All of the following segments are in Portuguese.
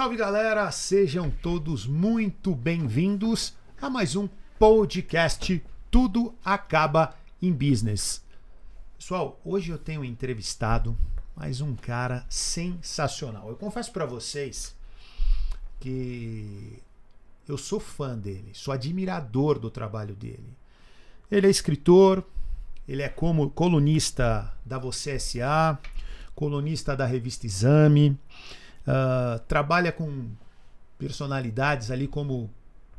Salve galera, sejam todos muito bem-vindos a mais um podcast Tudo Acaba em Business. Pessoal, hoje eu tenho entrevistado mais um cara sensacional. Eu confesso para vocês que eu sou fã dele, sou admirador do trabalho dele. Ele é escritor, ele é como colunista da Você S.A., colunista da revista Exame, trabalha com personalidades ali como,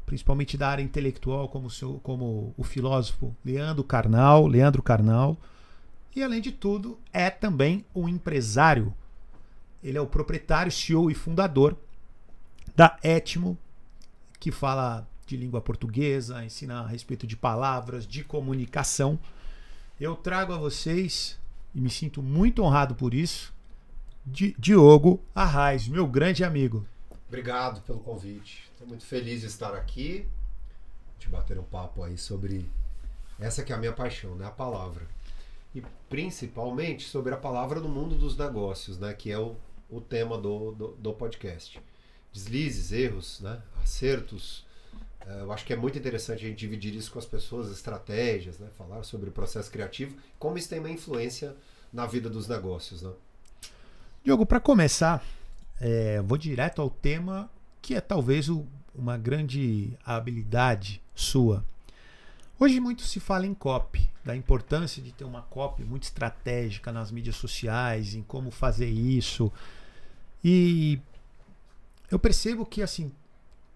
principalmente da área intelectual, como o filósofo Leandro Carnal, e além de tudo é também um empresário. Ele é o proprietário, CEO e fundador da Etmo, que fala de língua portuguesa, ensina a respeito de palavras, de comunicação. Eu trago a vocês, e me sinto muito honrado por isso, Diogo Arraes, meu grande amigo. Obrigado pelo convite. Estou muito feliz de estar aqui, de bater um papo aí sobre essa que é a minha paixão, né? A palavra. E principalmente sobre a palavra no mundo dos negócios, né? Que é o tema do podcast. Deslizes, erros, né? Acertos. Eu acho que é muito interessante a gente dividir isso com as pessoas, estratégias, né? Falar sobre o processo criativo, como isso tem uma influência na vida dos negócios, né? Diogo, para começar, vou direto ao tema que é talvez uma grande habilidade sua. Hoje muito se fala em copy, da importância de ter uma copy muito estratégica nas mídias sociais, em como fazer isso. E eu percebo que assim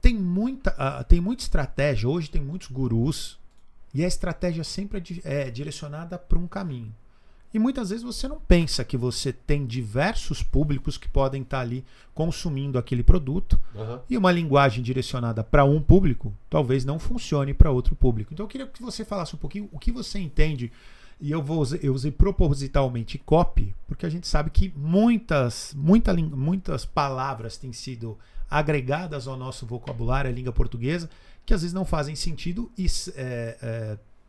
tem muita estratégia, hoje tem muitos gurus, e a estratégia sempre é direcionada para um caminho. E muitas vezes você não pensa que você tem diversos públicos que podem estar ali consumindo aquele produto. Uhum. E uma linguagem direcionada para um público talvez não funcione para outro público. Então eu queria que você falasse um pouquinho o que você entende. E eu usei propositalmente copy, porque a gente sabe que muitas palavras têm sido agregadas ao nosso vocabulário, à língua portuguesa, que às vezes não fazem sentido,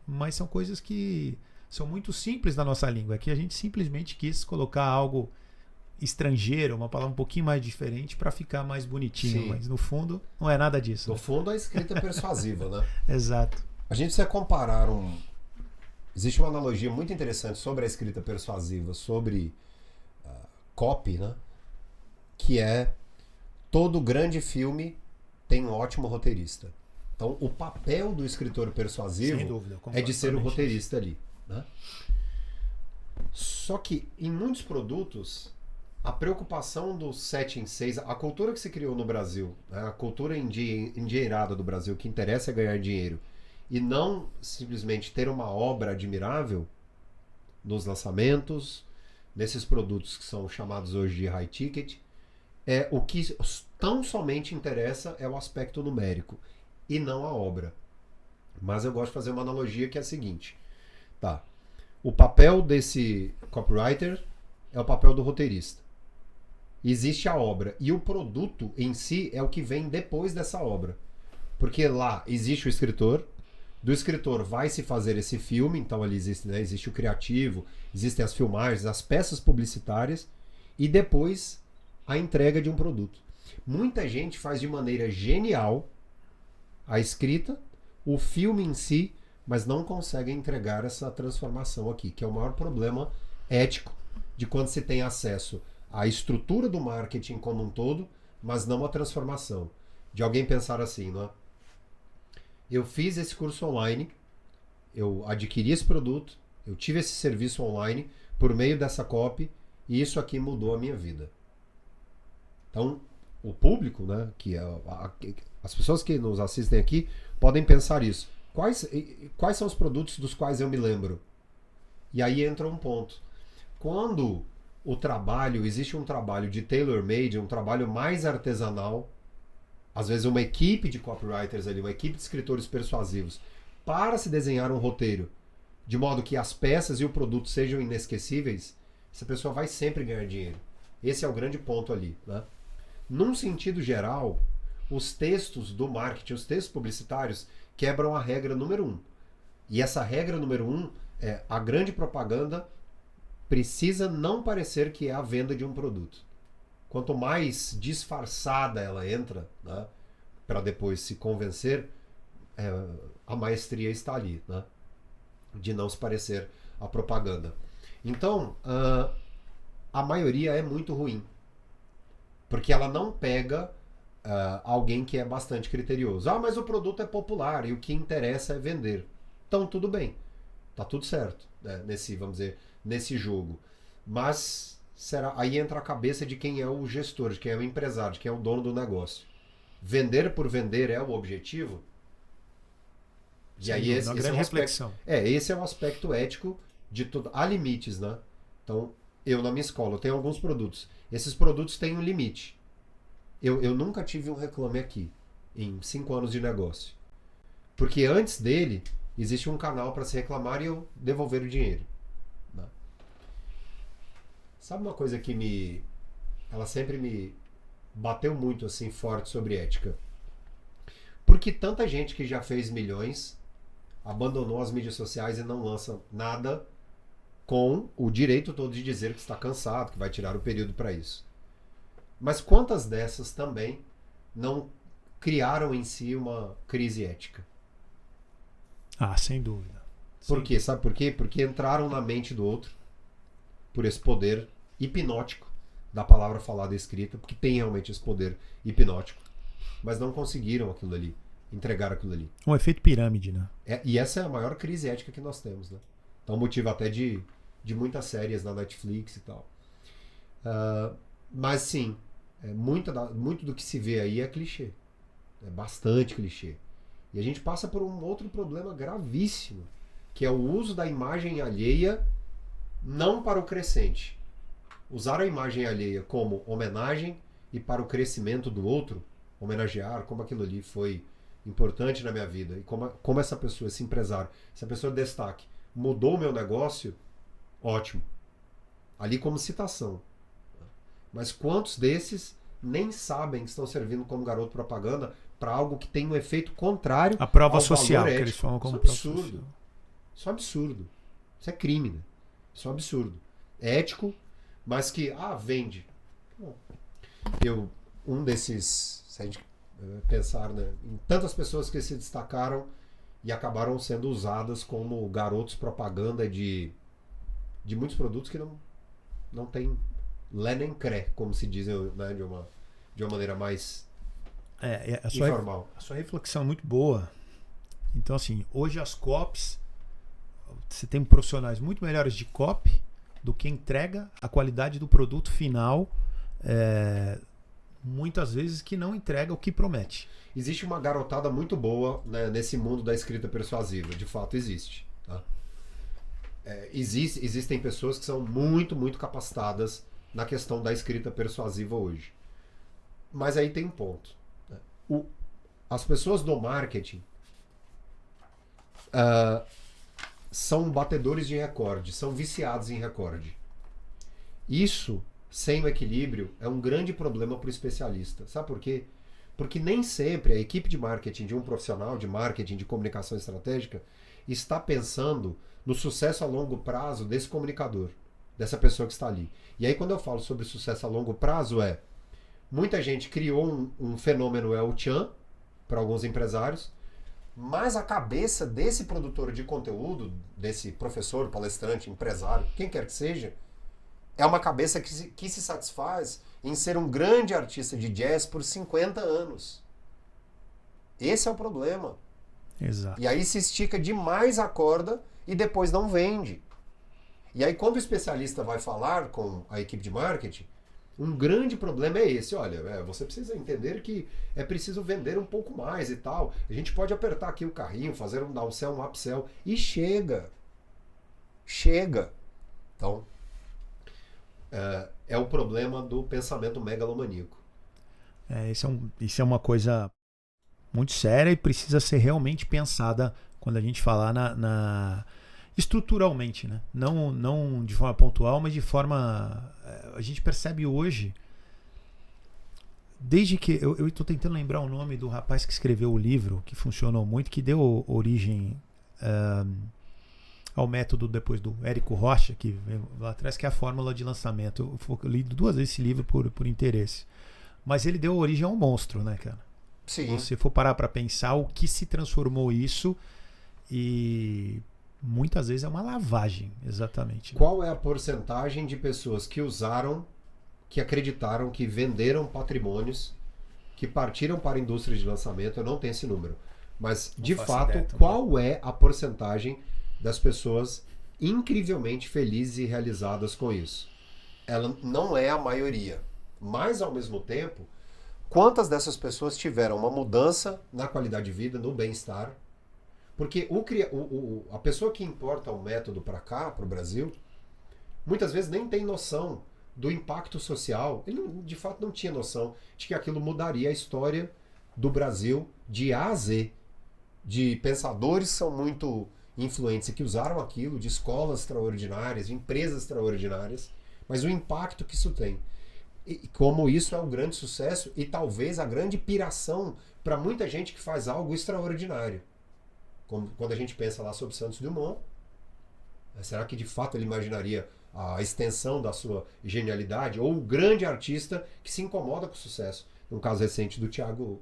mas são coisas que são muito simples na nossa língua. Aqui a gente simplesmente quis colocar algo estrangeiro, uma palavra um pouquinho mais diferente para ficar mais bonitinho. Sim. Mas no fundo não é nada disso. No fundo a escrita é persuasiva, né? Exato. A gente precisa comparar Existe uma analogia muito interessante sobre a escrita persuasiva, sobre copy, né? Que é todo grande filme tem um ótimo roteirista. Então o papel do escritor persuasivo, sem dúvida, é de ser o roteirista ali. Né? Só que em muitos produtos a preocupação do 7 em 6, a cultura que se criou no Brasil, né? A cultura endinheirada do Brasil, que interessa é ganhar dinheiro e não simplesmente ter uma obra admirável nos lançamentos, nesses produtos que são chamados hoje de high ticket, o que tão somente interessa é o aspecto numérico e não a obra. Mas eu gosto de fazer uma analogia que é a seguinte. Tá. O papel desse copywriter é o papel do roteirista. Existe a obra. E o produto em si é o que vem depois dessa obra. Porque lá existe o escritor. Do escritor vai se fazer esse filme. Então ali existe, né, existe o criativo. Existem as filmagens, as peças publicitárias. E depois a entrega de um produto. Muita gente faz de maneira genial a escrita, o filme em si, mas não conseguem entregar essa transformação aqui, que é o maior problema ético de quando se tem acesso à estrutura do marketing como um todo, mas não à transformação. De alguém pensar assim, não é? Eu fiz esse curso online, eu adquiri esse produto, eu tive esse serviço online por meio dessa copy e isso aqui mudou a minha vida. Então, o público, né, que as pessoas que nos assistem aqui podem pensar isso. Quais são os produtos dos quais eu me lembro? E aí entra um ponto. Quando existe um trabalho de tailor-made, um trabalho mais artesanal, às vezes uma equipe de copywriters ali, uma equipe de escritores persuasivos, para se desenhar um roteiro, de modo que as peças e o produto sejam inesquecíveis, essa pessoa vai sempre ganhar dinheiro. Esse é o grande ponto ali, né? Num sentido geral, os textos do marketing, os textos publicitários, quebram a regra número 1. E essa regra número 1 é a grande propaganda precisa não parecer que é a venda de um produto. quanto mais disfarçada ela entra, né, para depois se convencer, a maestria está ali, né, de não se parecer a propaganda. Então, a maioria é muito ruim, porque ela não pega alguém que é bastante criterioso. Ah, mas o produto é popular e o que interessa é vender. Então, tudo bem. Tá tudo certo, né, vamos dizer, nesse jogo. Mas aí entra a cabeça de quem é o gestor, de quem é o empresário, de quem é o dono do negócio. Vender por vender é o objetivo? E aí esse é um aspecto, esse é um aspecto ético de tudo. Há limites, né? Então, eu na minha escola, eu tenho alguns produtos. Esses produtos têm um limite. Eu nunca tive um Reclame Aqui em 5 anos de negócio. Porque antes dele, existe um canal para se reclamar e eu devolver o dinheiro. Né? Sabe uma coisa que ela sempre me bateu muito assim forte sobre ética? Porque tanta gente que já fez milhões abandonou as mídias sociais e não lança nada com o direito todo de dizer que está cansado, que vai tirar o período para isso. Mas quantas dessas também não criaram em si uma crise ética? Ah, sem dúvida. Por quê? Sabe por quê? Porque entraram na mente do outro por esse poder hipnótico da palavra falada e escrita, porque tem realmente esse poder hipnótico, mas não conseguiram aquilo ali, entregar aquilo ali. Um efeito pirâmide, né? E essa é a maior crise ética que nós temos, né? Então, motivo até de muitas séries na Netflix e tal. Mas sim, muito do que se vê aí é clichê. É bastante clichê. E a gente passa por um outro problema gravíssimo, que é o uso da imagem alheia não para o crescente. Usar a imagem alheia como homenagem e para o crescimento do outro, homenagear como aquilo ali foi importante na minha vida e como essa pessoa, esse empresário, essa pessoa de destaque, mudou o meu negócio, ótimo. Ali como citação. Mas quantos desses nem sabem que estão servindo como garoto propaganda para algo que tem um efeito contrário a prova ao social, valor que eles falam como Isso é prova absurdo. social. Isso é absurdo. Isso é crime, né? Isso é um absurdo. É ético, mas que, vende. Um desses, se a gente pensar, né, em tantas pessoas que se destacaram e acabaram sendo usadas como garotos propaganda de muitos produtos que não tem lé nem cré, como se diz, né, de uma maneira mais informal. A sua reflexão é muito boa. Então, assim, hoje as COPs, você tem profissionais muito melhores de COP do que entrega a qualidade do produto final, muitas vezes que não entrega o que promete. Existe uma garotada muito boa, né, nesse mundo da escrita persuasiva, de fato existe. Tá? Existem pessoas que são muito, muito capacitadas na questão da escrita persuasiva hoje. Mas aí tem um ponto. Né? As pessoas do marketing são batedores de recorde, são viciados em recorde. Isso, sem o equilíbrio, é um grande problema para o especialista. Sabe por quê? Porque nem sempre a equipe de marketing de um profissional de marketing, de comunicação estratégica, está pensando no sucesso a longo prazo desse comunicador, dessa pessoa que está ali. E aí quando eu falo sobre sucesso a longo prazo muita gente criou um fenômeno El Chan para alguns empresários, mas a cabeça desse produtor de conteúdo, desse professor, palestrante, empresário, quem quer que seja, é uma cabeça que se satisfaz em ser um grande artista de jazz por 50 anos. Esse é o problema. Exato. E aí se estica demais a corda e depois não vende. E aí quando o especialista vai falar com a equipe de marketing, um grande problema é esse. Olha, você precisa entender que é preciso vender um pouco mais e tal. A gente pode apertar aqui o carrinho, fazer um downsell, um upsell e chega. Chega. Então, é o problema do pensamento megalomaníaco. Isso é uma coisa muito séria e precisa ser realmente pensada quando a gente falar estruturalmente, né? Não de forma pontual, mas de forma... A gente percebe hoje, desde que... Eu estou tentando lembrar o nome do rapaz que escreveu o livro, que funcionou muito, que deu origem ao método depois do Érico Rocha, que veio lá atrás, que é a fórmula de lançamento. Eu li 2 vezes esse livro por interesse. Mas ele deu origem a um monstro, né, cara? Sim. Se for parar para pensar o que se transformou isso, e muitas vezes é uma lavagem, exatamente. Qual é a porcentagem de pessoas que usaram, que acreditaram, que venderam patrimônios, que partiram para a indústria de lançamento? Eu não tenho esse número. Mas, de fato, qual é a porcentagem das pessoas incrivelmente felizes e realizadas com isso? Ela não é a maioria. Mas, ao mesmo tempo, quantas dessas pessoas tiveram uma mudança na qualidade de vida, no bem-estar? Porque a pessoa que importa o método para cá, para o Brasil, muitas vezes nem tem noção do impacto social. Ele, de fato, não tinha noção de que aquilo mudaria a história do Brasil de A a Z. De pensadores que são muito influentes e que usaram aquilo, de escolas extraordinárias, de empresas extraordinárias, mas o impacto que isso tem. E como isso é um grande sucesso e talvez a grande piração para muita gente que faz algo extraordinário. Como quando a gente pensa lá sobre Santos Dumont, será que de fato ele imaginaria a extensão da sua genialidade? Ou o grande artista que se incomoda com o sucesso? Um caso recente do Tiago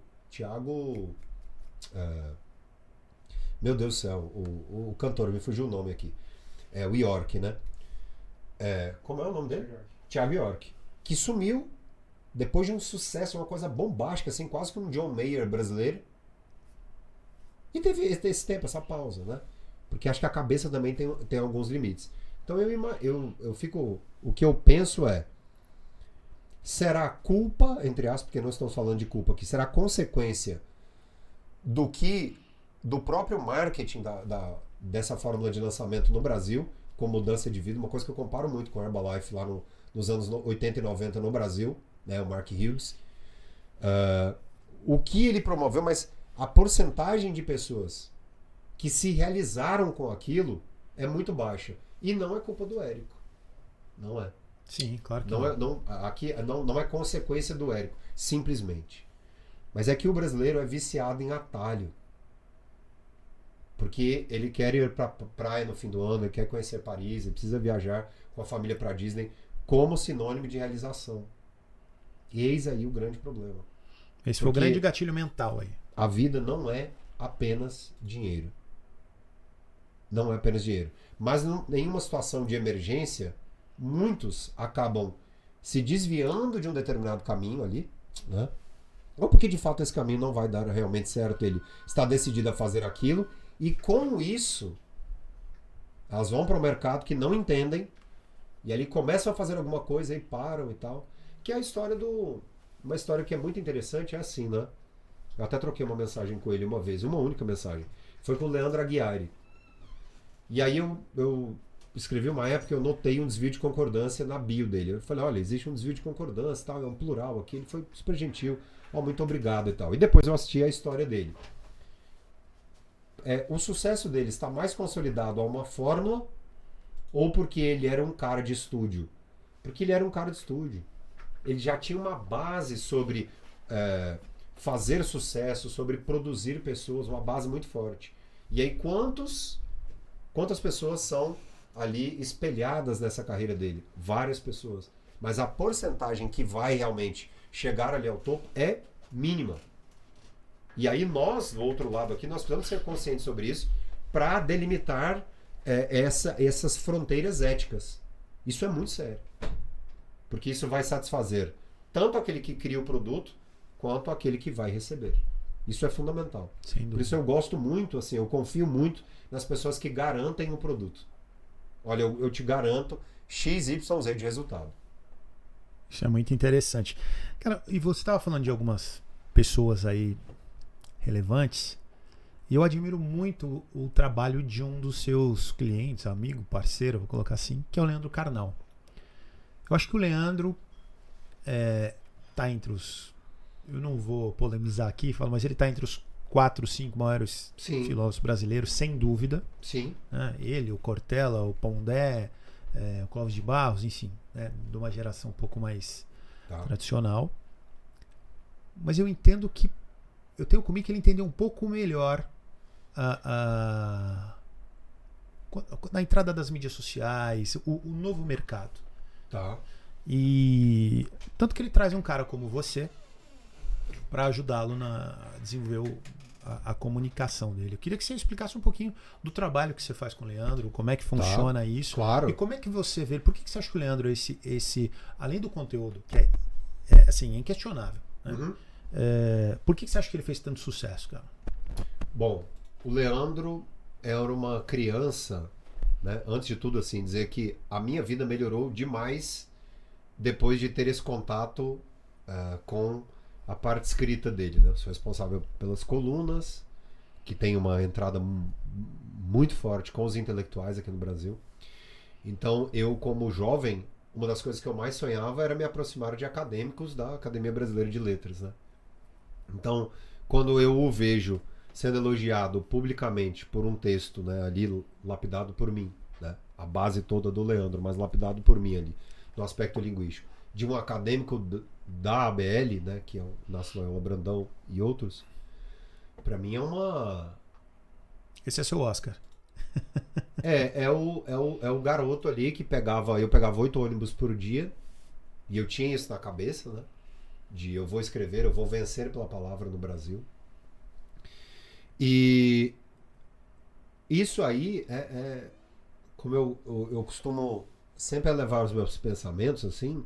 meu Deus do céu, o cantor, me fugiu o nome aqui. É o York, né? Como é o nome dele? Thiago York. Que sumiu depois de um sucesso, uma coisa bombástica, assim, quase que um John Mayer brasileiro. E teve esse tempo, essa pausa, né? Porque acho que a cabeça também tem alguns limites. Então eu fico. O que eu penso é. Será culpa, entre aspas, porque não estamos falando de culpa aqui, será consequência do próprio marketing dessa fórmula de lançamento no Brasil, com mudança de vida, uma coisa que eu comparo muito com a Herbalife lá nos anos 80 e 90 no Brasil, né, o Mark Hughes. O que ele promoveu, mas a porcentagem de pessoas que se realizaram com aquilo é muito baixa. E não é culpa do Érico. Não é. Sim, claro que aqui não é consequência do Érico, simplesmente. Mas é que o brasileiro é viciado em atalho. Porque ele quer ir pra praia no fim do ano, ele quer conhecer Paris, ele precisa viajar com a família pra Disney como sinônimo de realização. E eis aí o grande problema. Esse foi o grande gatilho mental aí. A vida não é apenas dinheiro. Não é apenas dinheiro. Mas em uma situação de emergência, muitos acabam se desviando de um determinado caminho ali, né? Ou porque de fato esse caminho não vai dar realmente certo, ele está decidido a fazer aquilo, e com isso elas vão para o mercado que não entendem, e ali começam a fazer alguma coisa e param e tal. Que é a história uma história que é muito interessante, é assim, né? Eu até troquei uma mensagem com ele uma vez, uma única mensagem. Foi com o Leandro Aguiari. E aí eu escrevi uma época, eu notei um desvio de concordância na bio dele. Eu falei, olha, existe um desvio de concordância, tal, é um plural aqui. Ele foi super gentil, muito obrigado e tal. E depois eu assisti a história dele. O sucesso dele está mais consolidado a uma fórmula ou porque ele era um cara de estúdio? Porque ele era um cara de estúdio. Ele já tinha uma base sobre fazer sucesso, sobre produzir pessoas, uma base muito forte. E aí quantas pessoas são ali espelhadas nessa carreira dele? Várias pessoas. Mas a porcentagem que vai realmente chegar ali ao topo é mínima. E aí nós, do outro lado aqui, nós precisamos ser conscientes sobre isso para delimitar essas fronteiras éticas. Isso é muito sério. Porque isso vai satisfazer tanto aquele que cria o produto, quanto aquele que vai receber. Isso é fundamental. Por isso eu gosto muito, assim, eu confio muito nas pessoas que garantem o produto. Olha, eu te garanto XYZ de resultado. Isso é muito interessante. Cara, e você estava falando de algumas pessoas aí relevantes, e eu admiro muito o trabalho de um dos seus clientes, amigo, parceiro, vou colocar assim, que é o Leandro Carnal. Eu acho que o Leandro tá entre os... Eu não vou polemizar aqui, mas ele está entre os 4, 5 maiores filósofos brasileiros, sem dúvida. Sim. Né? Ele, o Cortella, o Pondé, o Clóvis de Barros, enfim, né? De uma geração um pouco mais tradicional. Mas eu entendo que... Eu tenho comigo que ele entendeu um pouco melhor na entrada das mídias sociais, o novo mercado. Tá. E tanto que ele traz um cara como você para ajudá-lo a desenvolver a comunicação dele. Eu queria que você explicasse um pouquinho do trabalho que você faz com o Leandro, como é que funciona isso. Claro. E como é que você vê, por que você acha que o Leandro, além do conteúdo, que assim, é inquestionável, né? Uhum. Por que você acha que ele fez tanto sucesso, cara? Bom, o Leandro era uma criança, né? Antes de tudo, assim, dizer que a minha vida melhorou demais depois de ter esse contato com a parte escrita dele, né? Eu sou responsável pelas colunas, que tem uma entrada muito forte com os intelectuais aqui no Brasil. Então, eu, como jovem, uma das coisas que eu mais sonhava era me aproximar de acadêmicos da Academia Brasileira de Letras, né? Então, quando eu o vejo sendo elogiado publicamente por um texto, né, ali lapidado por mim, né? A base toda do Leandro, mas lapidado por mim ali, no aspecto linguístico, de um acadêmico da ABL, né, que é o Inácio Loyola Brandão e outros, para mim é uma... Esse é seu Oscar. É o garoto ali que eu pegava 8 ônibus por dia, e eu tinha isso na cabeça, né? De eu vou escrever, eu vou vencer pela palavra no Brasil. E isso aí como eu costumo sempre elevar os meus pensamentos assim,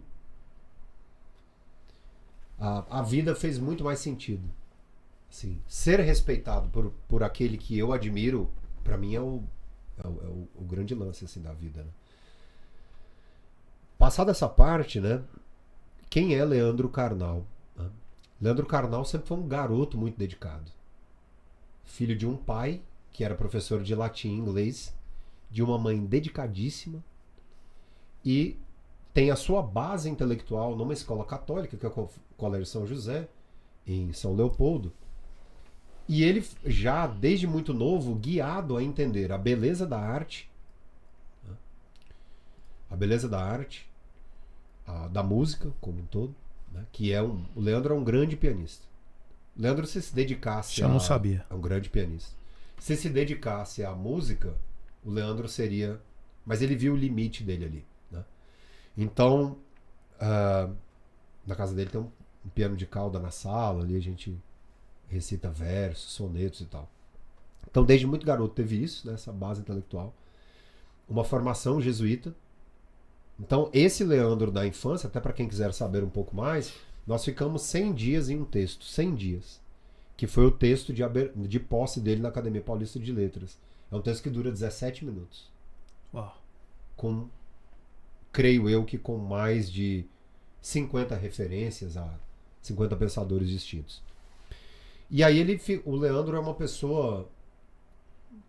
a vida fez muito mais sentido. Assim, ser respeitado por aquele que eu admiro, para mim é o grande lance assim, da vida, né? Passada essa parte, né? Quem é Leandro Carnal? Né? Leandro Carnal sempre foi um garoto muito dedicado. Filho de um pai, que era professor de latim e inglês, de uma mãe dedicadíssima, e tem a sua base intelectual numa escola católica, que é o Colégio São José, em São Leopoldo. E ele já, desde muito novo, guiado a entender a beleza da arte, né? A beleza da arte, da música como um todo, né? Que o Leandro é um grande pianista. O Leandro, se dedicasse Eu não sabia. É um grande pianista. Se dedicasse à música, o Leandro seria... Mas ele viu o limite dele ali, né? Então, na casa dele tem um piano de cauda na sala, ali a gente recita versos, sonetos e tal. Então, desde muito garoto teve isso, né, essa base intelectual. Uma formação jesuíta. Então, esse Leandro da infância, até para quem quiser saber um pouco mais, nós ficamos 100 dias em um texto, 100 dias, que foi o texto de posse dele na Academia Paulista de Letras. É um texto que dura 17 minutos. Uau. Creio eu que com mais de 50 referências a 50 pensadores distintos. E aí o Leandro é uma pessoa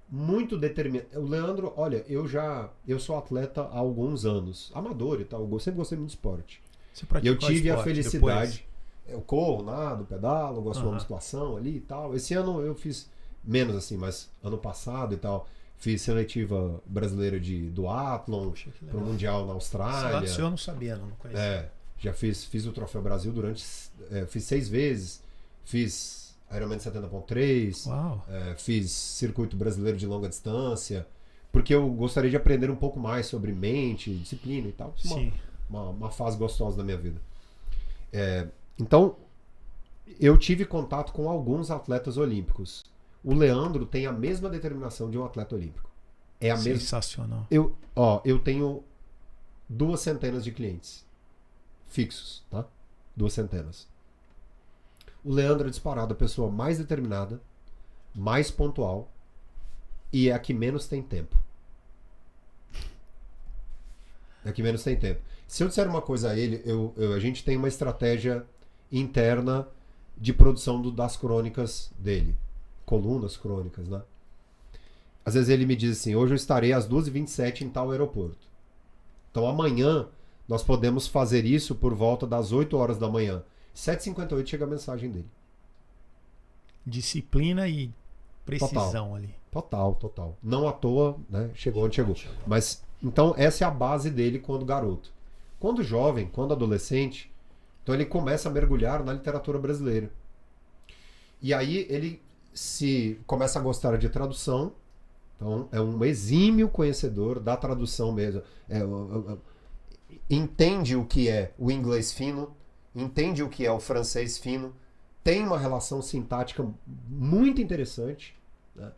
muito determinada. O Leandro, olha, eu sou atleta há alguns anos, amador e tal, eu sempre gostei muito de esporte. E eu tive a felicidade. Eu corro, nado, pedalo, gosto de uma musculação ali e tal. Esse ano eu fiz menos assim, mas ano passado e tal, fiz seletiva brasileira de duatlon para o Mundial na Austrália. Isso eu não sabia, não conhecia. Já fiz o Troféu Brasil fiz 6 vezes. Fiz Ironman 70.3. Fiz Circuito Brasileiro de Longa Distância. Porque eu gostaria de aprender um pouco mais sobre mente, disciplina e tal. Sim. Uma fase gostosa da minha vida. Então, eu tive contato com alguns atletas olímpicos. O Leandro tem a mesma determinação de um atleta olímpico. Sensacional. Eu tenho 2 centenas de clientes fixos, tá? 2 centenas. O Leandro é disparado a pessoa mais determinada, mais pontual e é a que menos tem tempo. É a que menos tem tempo. Se eu disser uma coisa a ele, a gente tem uma estratégia interna de produção das crônicas dele. Colunas crônicas, né? Às vezes ele me diz assim, hoje eu estarei às 2h27 em tal aeroporto. Então amanhã nós podemos fazer isso por volta das 8 horas da manhã. 7h58 chega a mensagem dele. Disciplina e precisão ali. Total. Não à toa, né? Chegou onde chegou. Mas, então, essa é a base dele quando garoto. Quando jovem, quando adolescente, então ele começa a mergulhar na literatura brasileira. E aí ele começa a gostar de tradução Então, é um exímio conhecedor da tradução mesmo. Entende o que é o inglês fino, entende o que é o francês fino, tem uma relação sintática muito interessante, né?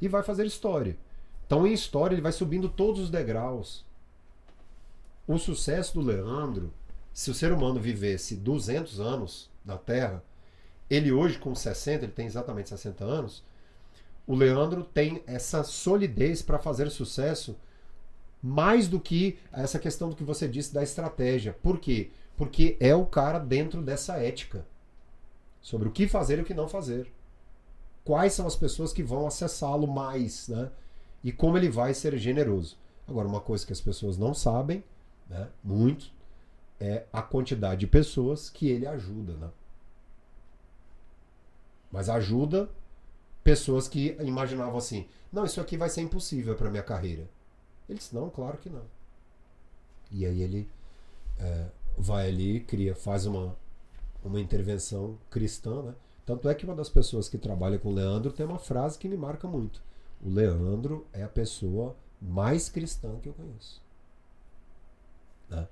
E vai fazer história. Então, em história, ele vai subindo todos os degraus. O sucesso do Leandro, se o ser humano vivesse 200 anos na Terra, ele hoje com 60, ele tem exatamente 60 anos, o Leandro tem essa solidez para fazer sucesso mais do que essa questão do que você disse da estratégia. Por quê? Porque é o cara dentro dessa ética sobre o que fazer e o que não fazer. Quais são as pessoas que vão acessá-lo mais, né? E como ele vai ser generoso. Agora, uma coisa que as pessoas não sabem, né, muito, é a quantidade de pessoas que ele ajuda, né? Mas ajuda pessoas que imaginavam assim, não, isso aqui vai ser impossível para minha carreira. Ele disse, não, claro que não. E aí ele vai ali, faz uma intervenção cristã, né? Tanto é que uma das pessoas que trabalha com o Leandro tem uma frase que me marca muito. O Leandro é a pessoa mais cristã que eu conheço. Né?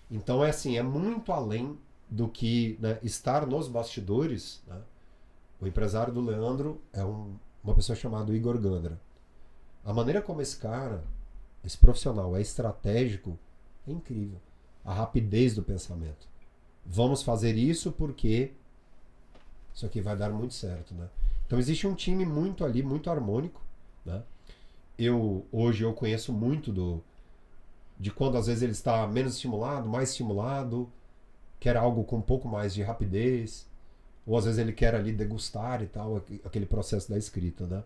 Então é assim, é muito além do que, né, estar nos bastidores, né? O empresário do Leandro é uma pessoa chamada Igor Gandra. A maneira como esse cara, esse profissional é estratégico, é incrível. A rapidez do pensamento. Vamos fazer isso porque isso aqui vai dar muito certo, né? Então existe um time muito ali, muito harmônico, né? Hoje eu conheço muito de quando às vezes ele está menos estimulado, mais estimulado, quer algo com um pouco mais de rapidez, ou às vezes ele quer ali degustar e tal, aquele processo da escrita, né?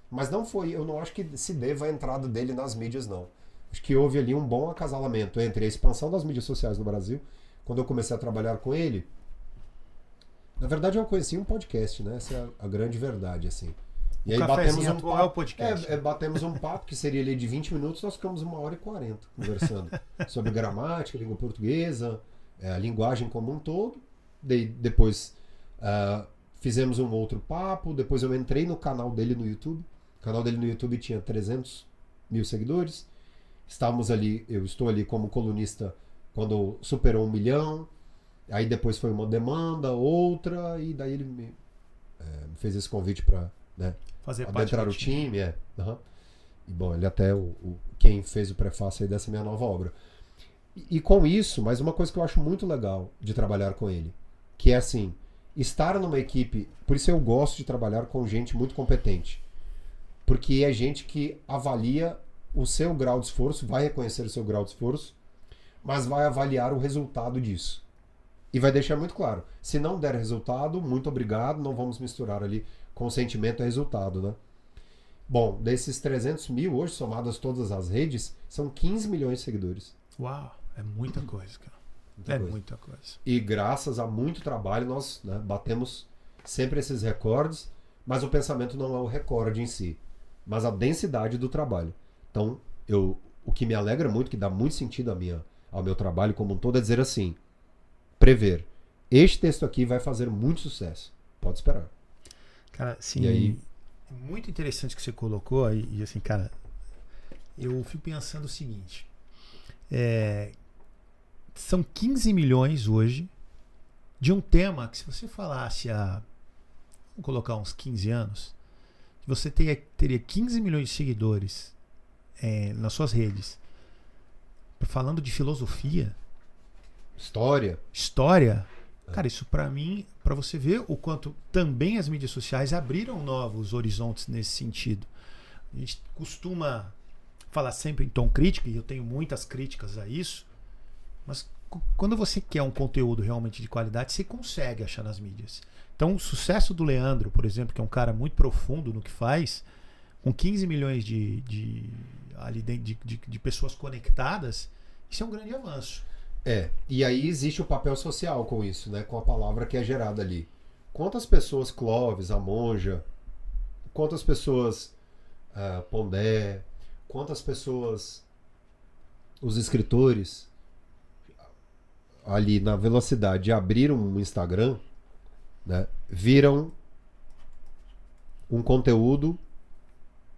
Mas eu não acho que se deva a entrada dele nas mídias, não. Acho que houve ali um bom acasalamento entre a expansão das mídias sociais no Brasil. Quando eu comecei a trabalhar com ele, na verdade eu conheci um podcast, né? Essa é a grande verdade, assim. E aí batemos um papo, é o podcast. batemos um papo que seria ali de 20 minutos, nós ficamos 1h40 conversando sobre gramática, língua portuguesa, a linguagem como um todo. Depois fizemos um outro papo, depois eu entrei no canal dele no YouTube. O canal dele no YouTube tinha 300 mil seguidores. Estávamos ali, eu estou ali como colunista quando superou 1 milhão. Aí depois foi uma demanda, outra, e daí ele me fez esse convite para, né, adentrar o time. Uhum. E bom, ele até quem fez o prefácio aí dessa minha nova obra. E com isso, mais uma coisa que eu acho muito legal de trabalhar com ele, que é assim, estar numa equipe, por isso eu gosto de trabalhar com gente muito competente, porque é gente que avalia o seu grau de esforço, vai reconhecer o seu grau de esforço, mas vai avaliar o resultado disso. E vai deixar muito claro, se não der resultado, muito obrigado, não vamos misturar ali consentimento e resultado, né? Bom, desses 300 mil, hoje, somadas todas as redes, são 15 milhões de seguidores. Uau, é muita coisa, cara. Muita coisa. E graças a muito trabalho, nós, né, batemos sempre esses recordes, mas o pensamento não é o recorde em si, mas a densidade do trabalho. Então, o que me alegra muito, que dá muito sentido ao meu trabalho como um todo, é dizer assim, prever, este texto aqui vai fazer muito sucesso, pode esperar. Cara, sim, muito interessante que você colocou, e assim, cara, eu fico pensando o seguinte, são 15 milhões hoje de um tema que, se você falasse vamos colocar uns 15 anos, você teria 15 milhões de seguidores nas suas redes falando de filosofia, história. Cara, isso pra mim, pra você ver o quanto também as mídias sociais abriram novos horizontes nesse sentido. A gente costuma falar sempre em tom crítico, e eu tenho muitas críticas a isso, mas quando você quer um conteúdo realmente de qualidade, você consegue achar nas mídias. Então, o sucesso do Leandro, por exemplo, que é um cara muito profundo no que faz, com 15 milhões de pessoas conectadas, isso é um grande avanço. E aí existe o papel social com isso, né? Com a palavra que é gerada ali. Quantas pessoas, Clóvis, a Monja, quantas pessoas, Pondé, quantas pessoas, os escritores, ali na velocidade abriram um Instagram, né? Viram um conteúdo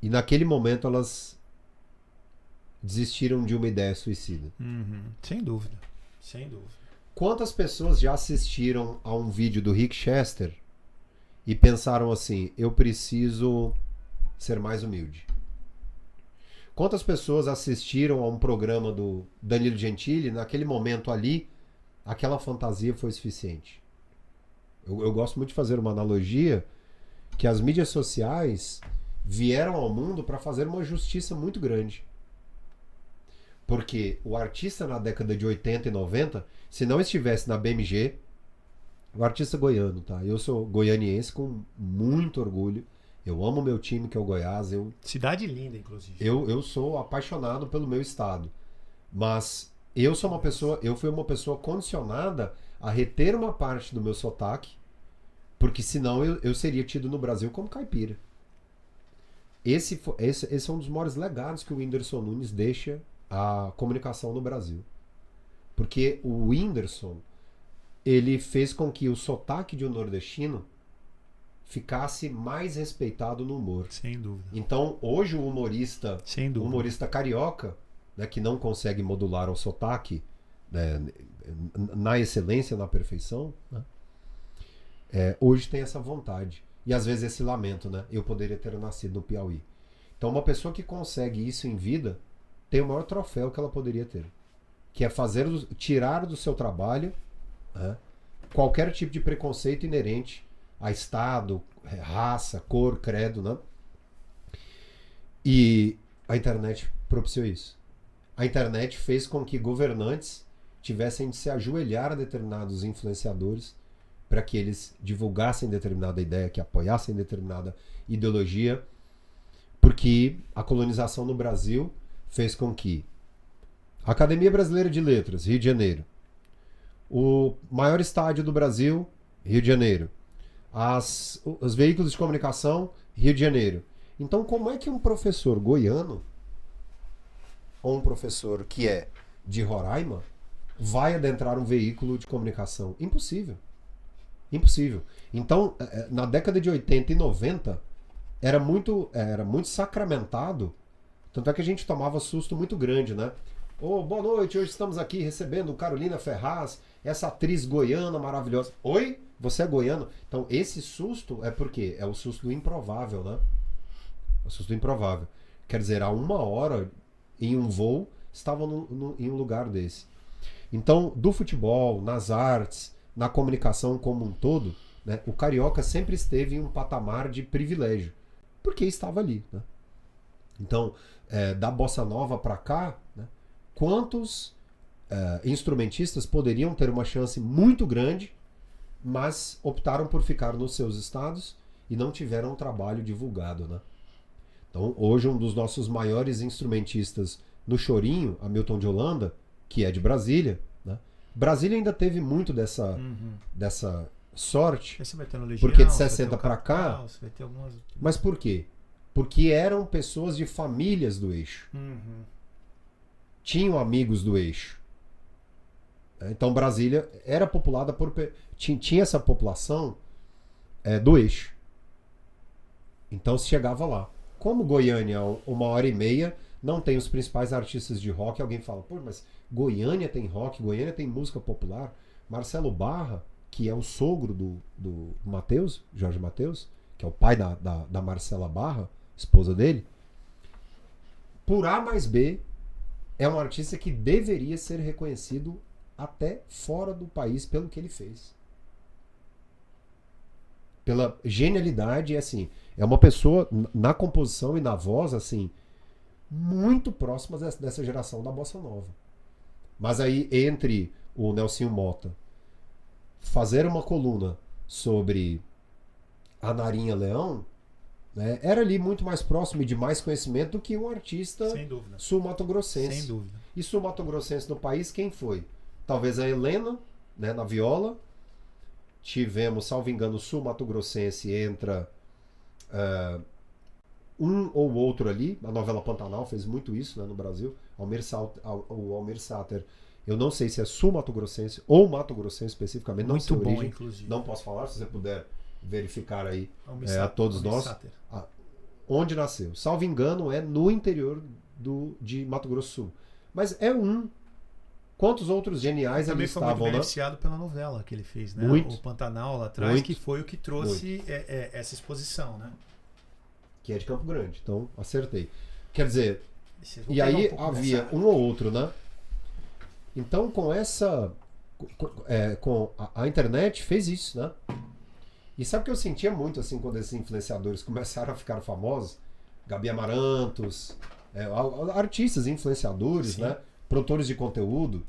E naquele momento elas desistiram de uma ideia suicida. Sem dúvida. Sem dúvida. Quantas pessoas já assistiram a um vídeo do Rick Chester e pensaram assim, eu preciso ser mais humilde? Quantas pessoas assistiram a um programa do Danilo Gentili e naquele momento ali, aquela fantasia foi suficiente? Eu gosto muito de fazer uma analogia que as mídias sociais vieram ao mundo para fazer uma justiça muito grande. Porque o artista na década de 80 e 90, se não estivesse na BMG, o artista goiano, tá? Eu sou goianiense com muito orgulho. Eu amo meu time, que é o Goiás. Cidade linda, inclusive. Eu sou apaixonado pelo meu estado. Mas eu fui uma pessoa condicionada a reter uma parte do meu sotaque, porque senão eu seria tido no Brasil como caipira. Esse é um dos maiores legados que o Whindersson Nunes deixa à comunicação no Brasil. Porque o Whindersson, ele fez com que o sotaque de um nordestino ficasse mais respeitado no humor. Sem dúvida. Então, hoje o humorista carioca, né, que não consegue modular o sotaque, né, na excelência, na perfeição, né, hoje tem essa vontade. E às vezes esse lamento, né? Eu poderia ter nascido no Piauí. Então uma pessoa que consegue isso em vida tem o maior troféu que ela poderia ter. Que é tirar do seu trabalho, né, qualquer tipo de preconceito inerente a estado, raça, cor, credo, né? E a internet propiciou isso. A internet fez com que governantes tivessem de se ajoelhar a determinados influenciadores para que eles divulgassem determinada ideia, que apoiassem determinada ideologia, porque a colonização no Brasil fez com que a Academia Brasileira de Letras, Rio de Janeiro, o maior estádio do Brasil, Rio de Janeiro, os veículos de comunicação, Rio de Janeiro. Então, como é que um professor goiano ou um professor que é de Roraima vai adentrar um veículo de comunicação? Impossível. Impossível. Então, na década de 80 e 90, era muito sacramentado, tanto é que a gente tomava susto muito grande, né? Boa noite, hoje estamos aqui recebendo Carolina Ferraz, essa atriz goiana maravilhosa. Oi? Você é goiano? Então, esse susto é porque é o susto do improvável, né? O susto do improvável. Quer dizer, há 1 hora, em um voo, estavam em um lugar desse. Então, do futebol, nas artes, na comunicação como um todo, né, o carioca sempre esteve em um patamar de privilégio, porque estava ali, né? Então, da bossa nova para cá, né, quantos instrumentistas poderiam ter uma chance muito grande, mas optaram por ficar nos seus estados e não tiveram um trabalho divulgado, né? Então, hoje um dos nossos maiores instrumentistas no chorinho, Hamilton de Holanda, que é de Brasília, né? Brasília ainda teve muito dessa sorte, Aí você vai ter no Legião, porque de 60 para cá. Você vai ter algumas... Mas por quê? Porque eram pessoas de famílias do eixo. Tinham amigos do eixo. Então Brasília era populada por... Tinha essa população do eixo. Então se chegava lá. Como Goiânia, 1h30, não tem os principais artistas de rock, alguém fala, pô, mas Goiânia tem rock, Goiânia tem música popular. Marcelo Barra, que é o sogro do Mateus, Jorge Mateus, que é o pai da Marcela Barra, esposa dele, por A mais B, é um artista que deveria ser reconhecido até fora do país pelo que ele fez. Pela genialidade, assim, é uma pessoa na composição e na voz, assim, muito próxima dessa geração da Bossa Nova. Mas aí, entre o Nelsinho Mota fazer uma coluna sobre a Narinha Leão, né, era ali muito mais próximo e de mais conhecimento do que um artista sul-mato-grossense. Sem dúvida. E sul-mato-grossense no país, quem foi? Talvez a Helena, né, na viola. Tivemos, salvo engano, sul-mato-grossense entra um ou outro ali. A novela Pantanal fez muito isso, né, no Brasil. O Almir Sater, eu não sei se é sul-mato-grossense ou mato-grossense especificamente. Não sei a origem, inclusive. Não posso falar, se você puder verificar aí a todos nós. onde nasceu. Salvo engano, é no interior de Mato Grosso do Sul. Mas é um. Quantos outros geniais ali também estavam, foi muito né? beneficiado pela novela que ele fez, né? Muito. O Pantanal lá atrás, Muito. que foi o que trouxe essa exposição, né? Que é de Campo Grande. Então, acertei. Quer dizer, Vocês vão e pegar aí um pouco havia dessa- um ou outro, né? Então, com essa... com a internet fez isso, né? E sabe o que eu sentia muito, assim, quando esses influenciadores começaram a ficar famosos? Gabi Amarantos, artistas, influenciadores, Sim. né? Produtores de conteúdo.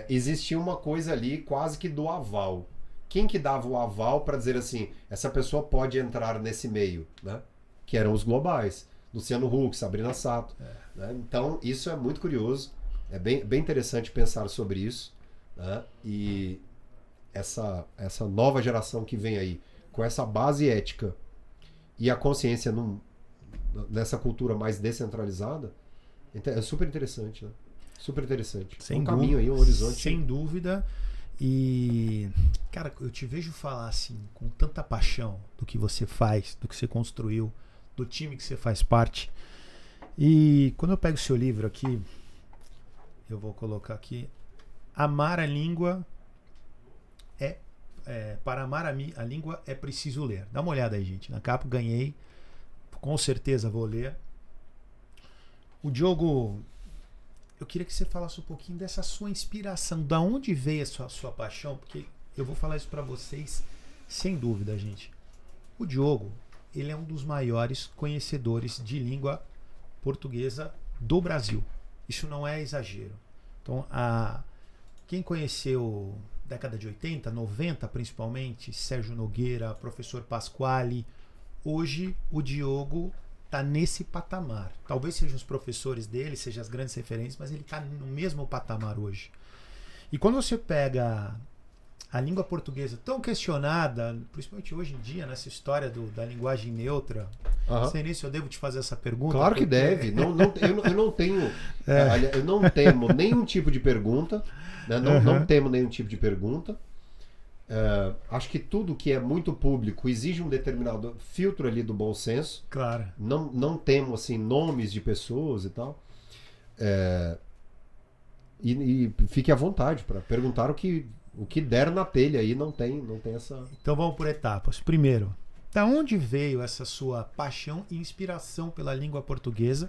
Existia uma coisa ali quase que do aval. Quem que dava o aval para dizer assim, essa pessoa pode entrar nesse meio, né? Que eram os globais. Luciano Huck, Sabrina Sato. Né? Então, isso é muito curioso. É bem interessante pensar sobre isso. Né? E essa nova geração que vem aí, com essa base ética e a consciência nessa cultura mais descentralizada, é super interessante, né? Super interessante. Sem um caminho dúvida, aí, um horizonte. Sem dúvida. E, cara, eu te vejo falar assim, com tanta paixão do que você faz, do que você construiu, do time que você faz parte. E quando eu pego o seu livro aqui, eu vou colocar aqui: Amar a língua para amar a língua é preciso ler. Dá uma olhada aí, gente. Na capa ganhei. Com certeza vou ler. O Diogo, eu queria que você falasse um pouquinho dessa sua inspiração. Da onde veio a sua paixão? Porque eu vou falar isso para vocês sem dúvida, gente. O Diogo, ele é um dos maiores conhecedores de língua portuguesa do Brasil. Isso não é exagero. Então, quem conheceu década de 80, 90 principalmente, Sérgio Nogueira, professor Pasquale, hoje o Diogo está nesse patamar. Talvez sejam os professores dele, sejam as grandes referências, mas ele está no mesmo patamar hoje. E quando você pega a língua portuguesa tão questionada, principalmente hoje em dia, nessa história da linguagem neutra, não sei nem se eu devo te fazer essa pergunta. Claro que deve. Eu não tenho. Eu não temo nenhum tipo de pergunta. Né? Não temo nenhum tipo de pergunta. Acho que tudo que é muito público exige um determinado filtro ali do bom senso. Claro. Não temo assim, nomes de pessoas e tal. E fique à vontade para perguntar o que der na telha aí, não tem essa. Então vamos por etapas. Primeiro, da onde veio essa sua paixão e inspiração pela língua portuguesa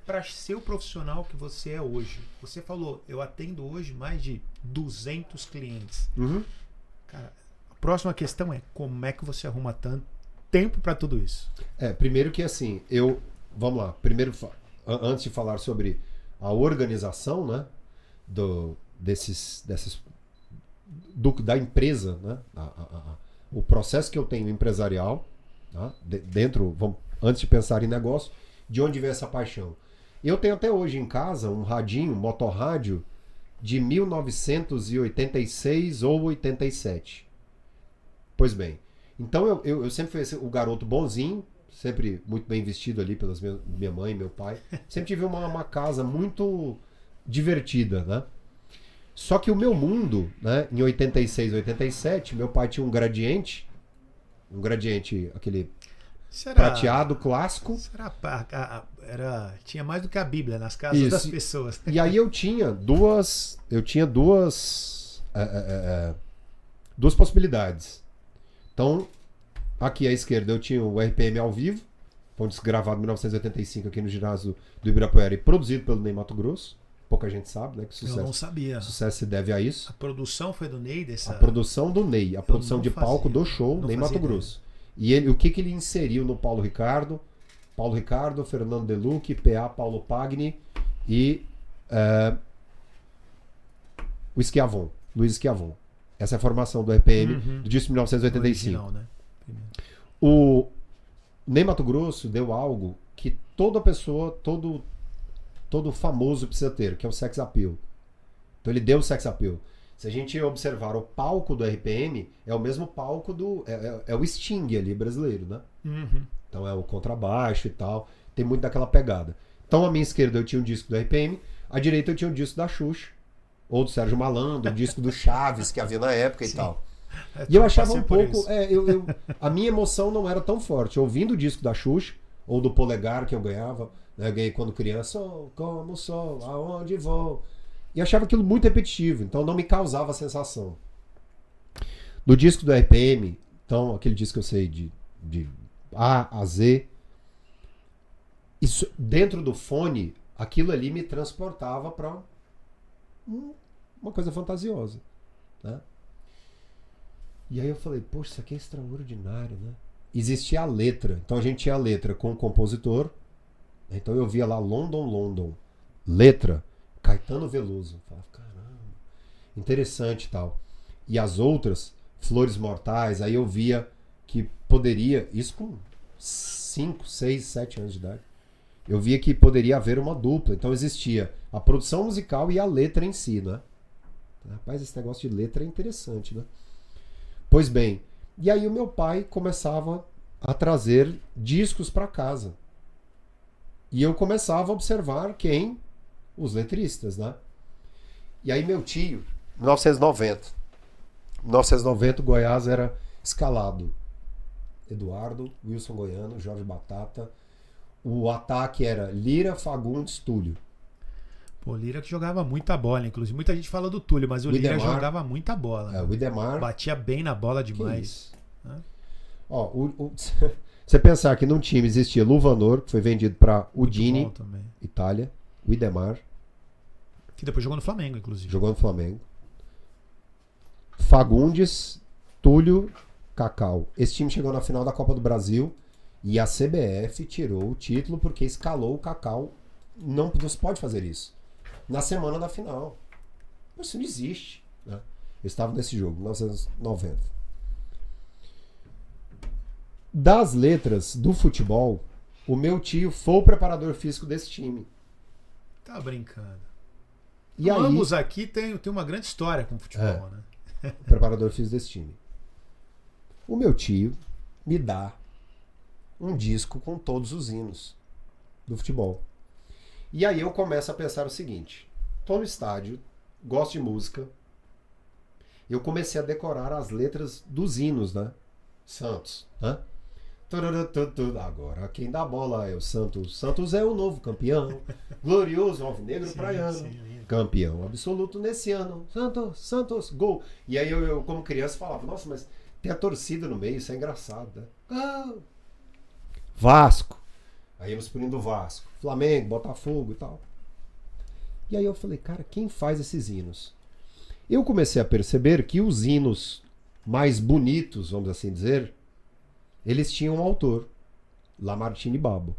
para ser o profissional que você é hoje? Você falou, eu atendo hoje mais de 200 clientes. Uhum. Cara, a próxima questão é como é que você arruma tanto tempo para tudo isso? Primeiro que assim, vamos lá, primeiro antes de falar sobre a organização, né, da empresa, né, o processo que eu tenho empresarial, tá, antes de pensar em negócio, de onde vem essa paixão? Eu tenho até hoje em casa um radinho, um motorrádio de 1986 ou 87. Pois bem, então eu sempre fui o garoto bonzinho, sempre muito bem vestido ali pelas minha mãe e meu pai. Sempre tive uma casa muito divertida, né? Só que o meu mundo, né, em 86, 87, meu pai tinha um gradiente aquele prateado clássico. Tinha mais do que a Bíblia nas casas das pessoas. E aí eu tinha duas possibilidades. Então, aqui à esquerda eu tinha o RPM ao vivo, foi gravado em 1985 aqui no ginásio do Ibirapuera e produzido pelo Ney Matogrosso. Pouca gente sabe, né? Que sucesso, eu não sabia. Sucesso se deve a isso. A produção foi do Ney A produção do Ney, a produção de palco do show Ney Matogrosso. E o que ele inseriu no Paulo Ricardo, Fernando Deluque, PA, Paulo Pagni e o Schiavon, Luiz Schiavon. Essa é a formação do RPM do disco de 1985. Original, né? O Ney Matogrosso deu algo que toda pessoa, todo famoso precisa ter, que é o sex appeal. Então ele deu o sex appeal. Se a gente observar o palco do RPM, é o mesmo palco é o Sting ali brasileiro, né? Então é o contrabaixo e tal, tem muito daquela pegada. Então à minha esquerda eu tinha um disco do RPM, à direita eu tinha um disco da Xuxa, ou do Sérgio Malandro, um disco do Chaves que havia na época. Sim. E tal. E eu achava um pouco, a minha emoção não era tão forte. Ouvindo o disco da Xuxa, ou do polegar que eu ganhava, né? Eu ganhei quando criança, sou como sou, aonde vou. E achava aquilo muito repetitivo, então não me causava sensação. No disco do RPM, então aquele disco que eu sei de A a Z, isso, dentro do fone, aquilo ali me transportava para uma coisa fantasiosa, né? E aí eu falei, poxa, isso aqui é extraordinário, né? Existia a letra, então a gente tinha a letra com o compositor, então eu via lá London, London, letra, Caetano Veloso. Eu falava, caramba, interessante e tal. E as outras, Flores Mortais, aí eu via que poderia, isso com 5, 6, 7 anos de idade, eu via que poderia haver uma dupla. Então existia a produção musical e a letra em si, né? Rapaz, esse negócio de letra é interessante, né? Pois bem, e aí o meu pai começava a trazer discos para casa. E eu começava a observar quem? Os letristas, né? E aí meu tio, 1990. 1990 o Goiás era escalado. Eduardo, Wilson Goiano, Jorge Batata. O ataque era Lira, Fagundes, Túlio. Pô, Lira que jogava muita bola, inclusive. Muita gente fala do Túlio, mas o Lira jogava muita bola. O Idemar. Batia bem na bola demais. Ó, você pensar que num time existia Luvanor, que foi vendido para Udine, Itália. O Idemar. Que depois jogou no Flamengo, inclusive. Jogou no Flamengo. Fagundes, Túlio, Cacau. Esse time chegou na final da Copa do Brasil e a CBF tirou o título porque escalou o Cacau. Não se pode fazer isso. Na semana da final. Isso não existe. Né? Eu estava nesse jogo, 1990. Das letras do futebol, o meu tio foi o preparador físico desse time. Tá brincando. E ambos aqui tem uma grande história com o futebol, né? O preparador físico desse time. O meu tio me dá um disco com todos os hinos do futebol. E aí eu começo a pensar o seguinte: tô no estádio, gosto de música. Eu comecei a decorar as letras dos hinos, né? Santos, né? Agora quem dá bola é o Santos. Santos é o novo campeão. Glorioso, alvinegro praiano. Campeão absoluto nesse ano. Santos, Santos, gol. E aí eu como criança falava, nossa, mas tem a torcida no meio, isso é engraçado, né? Vasco. Aí íamos punindo o Vasco. Flamengo, Botafogo e tal. E aí eu falei, cara, quem faz esses hinos? Eu comecei a perceber que os hinos mais bonitos, vamos assim dizer, eles tinham um autor, Lamartine Babo.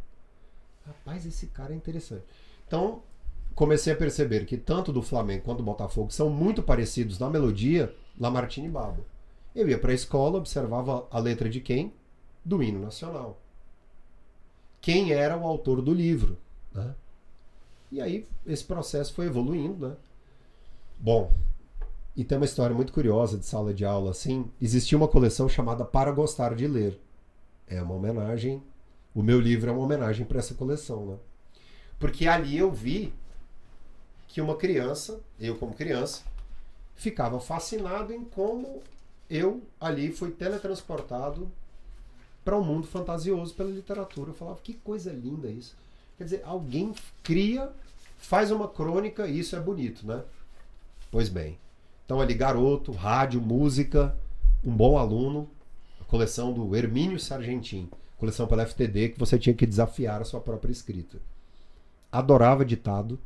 Rapaz, esse cara é interessante. Então, comecei a perceber que tanto do Flamengo quanto do Botafogo são muito parecidos na melodia, Lamartine Babo. Eu ia para a escola, observava a letra de quem? Do hino nacional. Quem era o autor do livro, né? E aí esse processo foi evoluindo, né? Bom, e tem uma história muito curiosa de sala de aula, assim. Existia uma coleção chamada Para Gostar de Ler. É uma homenagem, o meu livro é uma homenagem para essa coleção, né? Porque ali eu vi que uma criança, eu como criança, ficava fascinado em como eu ali fui teletransportado para um mundo fantasioso pela literatura. Eu falava, que coisa linda isso. Quer dizer, alguém cria, faz uma crônica e isso é bonito, né? Pois bem. Então ali, garoto, rádio, música, um bom aluno, a coleção do Hermínio Sargentin, coleção pela FTD, que você tinha que desafiar a sua própria escrita. Adorava ditado,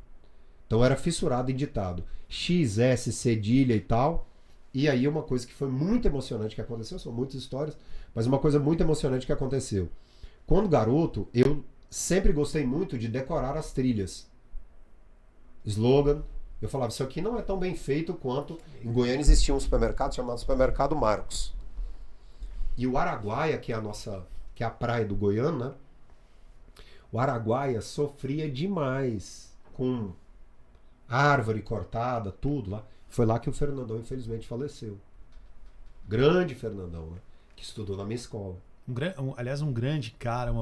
então era fissurado em ditado. X, S, cedilha e tal. E aí uma coisa que foi muito emocionante que aconteceu, são muitas histórias, mas uma coisa muito emocionante que aconteceu. Quando garoto, eu sempre gostei muito de decorar as trilhas. Slogan. Eu falava, isso aqui não é tão bem feito quanto... Em Goiânia existia um supermercado chamado Supermercado Marcos. E o Araguaia, que é a praia do Goiano, né? O Araguaia sofria demais com árvore cortada, tudo lá. Foi lá que o Fernandão, infelizmente, faleceu. Grande Fernandão, né? Que estudou na minha escola. Aliás, um grande cara,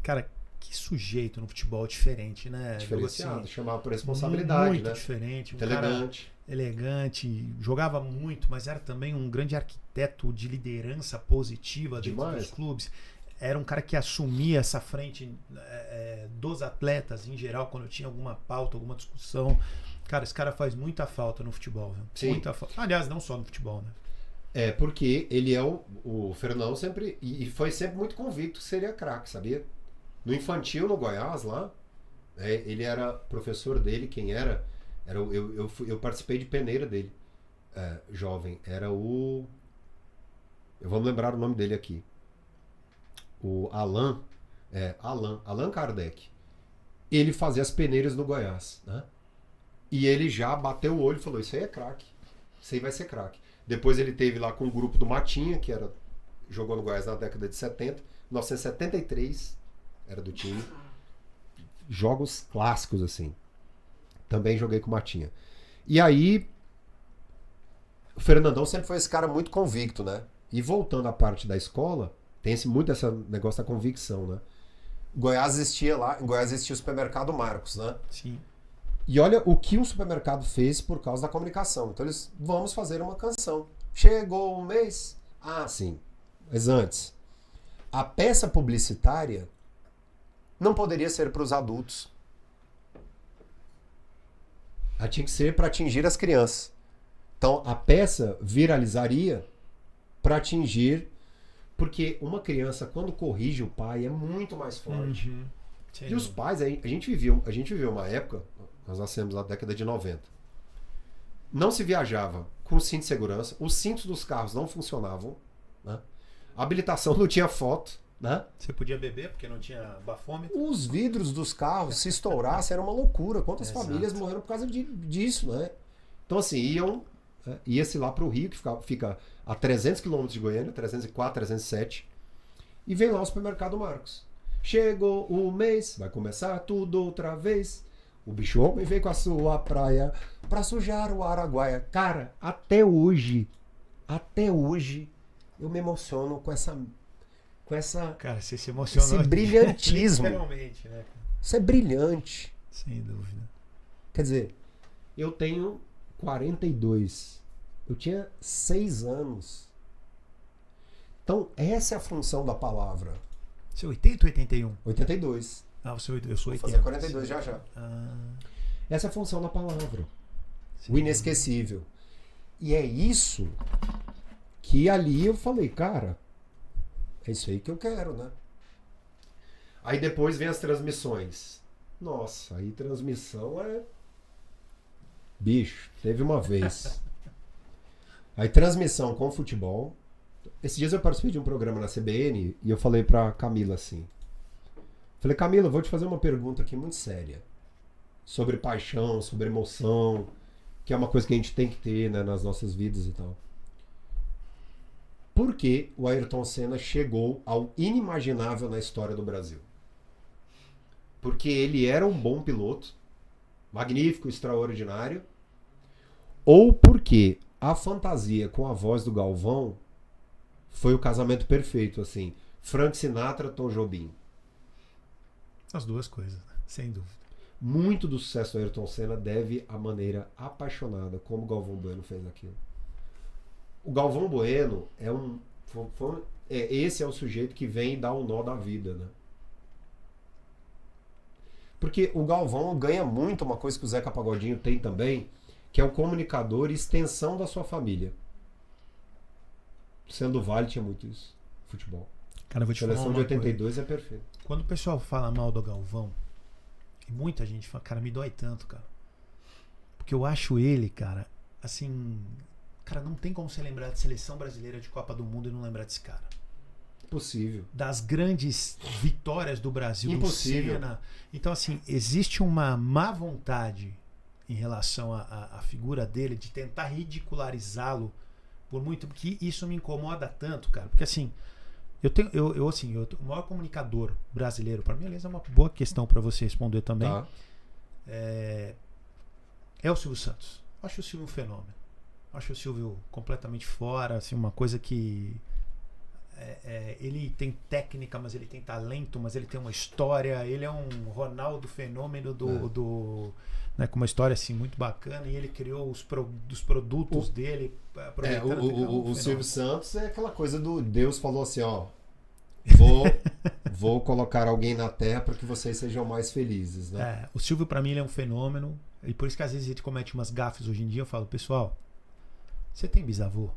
cara, que sujeito no futebol diferente, né? Diferenciado, assim, chamava por responsabilidade, muito né? Diferente. Elegante. Elegante, jogava muito, mas era também um grande arquiteto de liderança positiva dentro dos clubes. era um cara que assumia essa frente dos atletas em geral, quando tinha alguma pauta, alguma discussão. Cara, esse cara faz muita falta no futebol, viu? Sim. Muita falta. Aliás, não só no futebol, né? Porque ele é o Fernão sempre, e foi sempre muito convicto que seria craque, sabia? No infantil, no Goiás, lá, ele era professor dele, quem era eu participei de peneira dele, jovem, era eu vou me lembrar o nome dele aqui, o Allan Kardec. Ele fazia as peneiras no Goiás, né? E ele já bateu o olho e falou, isso aí é craque, isso aí vai ser craque. Depois ele teve lá com o grupo do Matinha, que jogou no Goiás na década de 70, 1973 era do time. Jogos clássicos, assim. Também joguei com o Matinha. E aí, o Fernandão sempre foi esse cara muito convicto, né? E voltando à parte da escola, tem muito esse negócio da convicção, né? Em Goiás existia o supermercado Marcos, né? Sim. E olha o que um supermercado fez por causa da comunicação. Então vamos fazer uma canção. Chegou um mês? Ah, sim. Mas antes, a peça publicitária não poderia ser para os adultos. Ela tinha que ser para atingir as crianças. Então a peça viralizaria para atingir, porque uma criança quando corrige o pai é muito mais forte. Uhum. E os pais, a gente viveu uma época, nós nascemos na década de 90. Não se viajava com cinto de segurança, os cintos dos carros não funcionavam, né? A habilitação não tinha foto, né? Você podia beber porque não tinha bafômetro. Os vidros dos carros, se estourasse, era uma loucura. Quantas Exato. famílias morreram por causa disso, né? Então, assim, ia-se lá para o Rio, que fica a 300 quilômetros de Goiânia, 304, 307, e vem lá o supermercado Marcos. Chegou o mês, vai começar tudo outra vez. O bicho homem veio com a sua praia pra sujar o Araguaia. Cara, até hoje, eu me emociono com essa Cara, você se emocionou. esse brilhantismo. Literalmente, né? Isso é brilhante. Sem dúvida. Quer dizer, eu tenho 42. Eu tinha 6 anos. Então, essa é a função da palavra. Você é 80 ou 81? 82. Ah, eu sou 80. Vou fazer 42 já. Ah, Essa é a função da palavra. sim. O inesquecível. E é isso que ali eu falei, cara, é isso aí que eu quero, né? Aí depois vem as transmissões. Nossa, aí transmissão é... Bicho, teve uma vez. Aí transmissão com futebol. Esses dias eu participei de um programa na CBN e eu falei pra Camila assim. Falei, Camila, eu vou te fazer uma pergunta aqui muito séria. Sobre paixão, sobre emoção, que é uma coisa que a gente tem que ter, né, nas nossas vidas e tal. Por que o Ayrton Senna chegou ao inimaginável na história do Brasil? Porque ele era um bom piloto, magnífico, extraordinário, ou porque a fantasia com a voz do Galvão foi o casamento perfeito, assim, Frank Sinatra, Tom Jobim. As duas coisas, né? Sem dúvida. Muito do sucesso do Ayrton Senna deve à maneira apaixonada como o Galvão Bueno fez aquilo. O Galvão Bueno esse é o sujeito que vem e dá o nó da vida, né? Porque o Galvão ganha muito uma coisa que o Zeca Pagodinho tem também, que é o comunicador e extensão da sua família. O Sendo Vale tinha muito isso. Futebol. Cara, eu vou te falar Seleção de uma 82 é perfeito. Quando o pessoal fala mal do Galvão, e muita gente fala, cara, me dói tanto, cara. Porque eu acho ele, cara, assim... Cara, não tem como você lembrar de seleção brasileira de Copa do Mundo e não lembrar desse cara. Impossível. Das grandes vitórias do Brasil, Impossível. do Senna. Então, assim, existe uma má vontade em relação à figura dele de tentar ridicularizá-lo por muito, porque isso me incomoda tanto, cara. Porque assim, o maior comunicador brasileiro, para mim, aliás, é uma boa questão para você responder também. Tá. É o Silvio Santos. Acho o Silvio um fenômeno. Acho o Silvio completamente fora, assim, uma coisa que ele tem técnica, mas ele tem talento, mas ele tem uma história. Ele é um Ronaldo fenômeno né, com uma história assim muito bacana, e ele criou os produtos dele. O Silvio Santos é aquela coisa do Deus falou assim, ó, vou colocar alguém na Terra para que vocês sejam mais felizes, né? O Silvio, pra mim, ele é um fenômeno. E por isso que às vezes ele comete umas gafes hoje em dia. Eu falo, pessoal, você tem bisavô?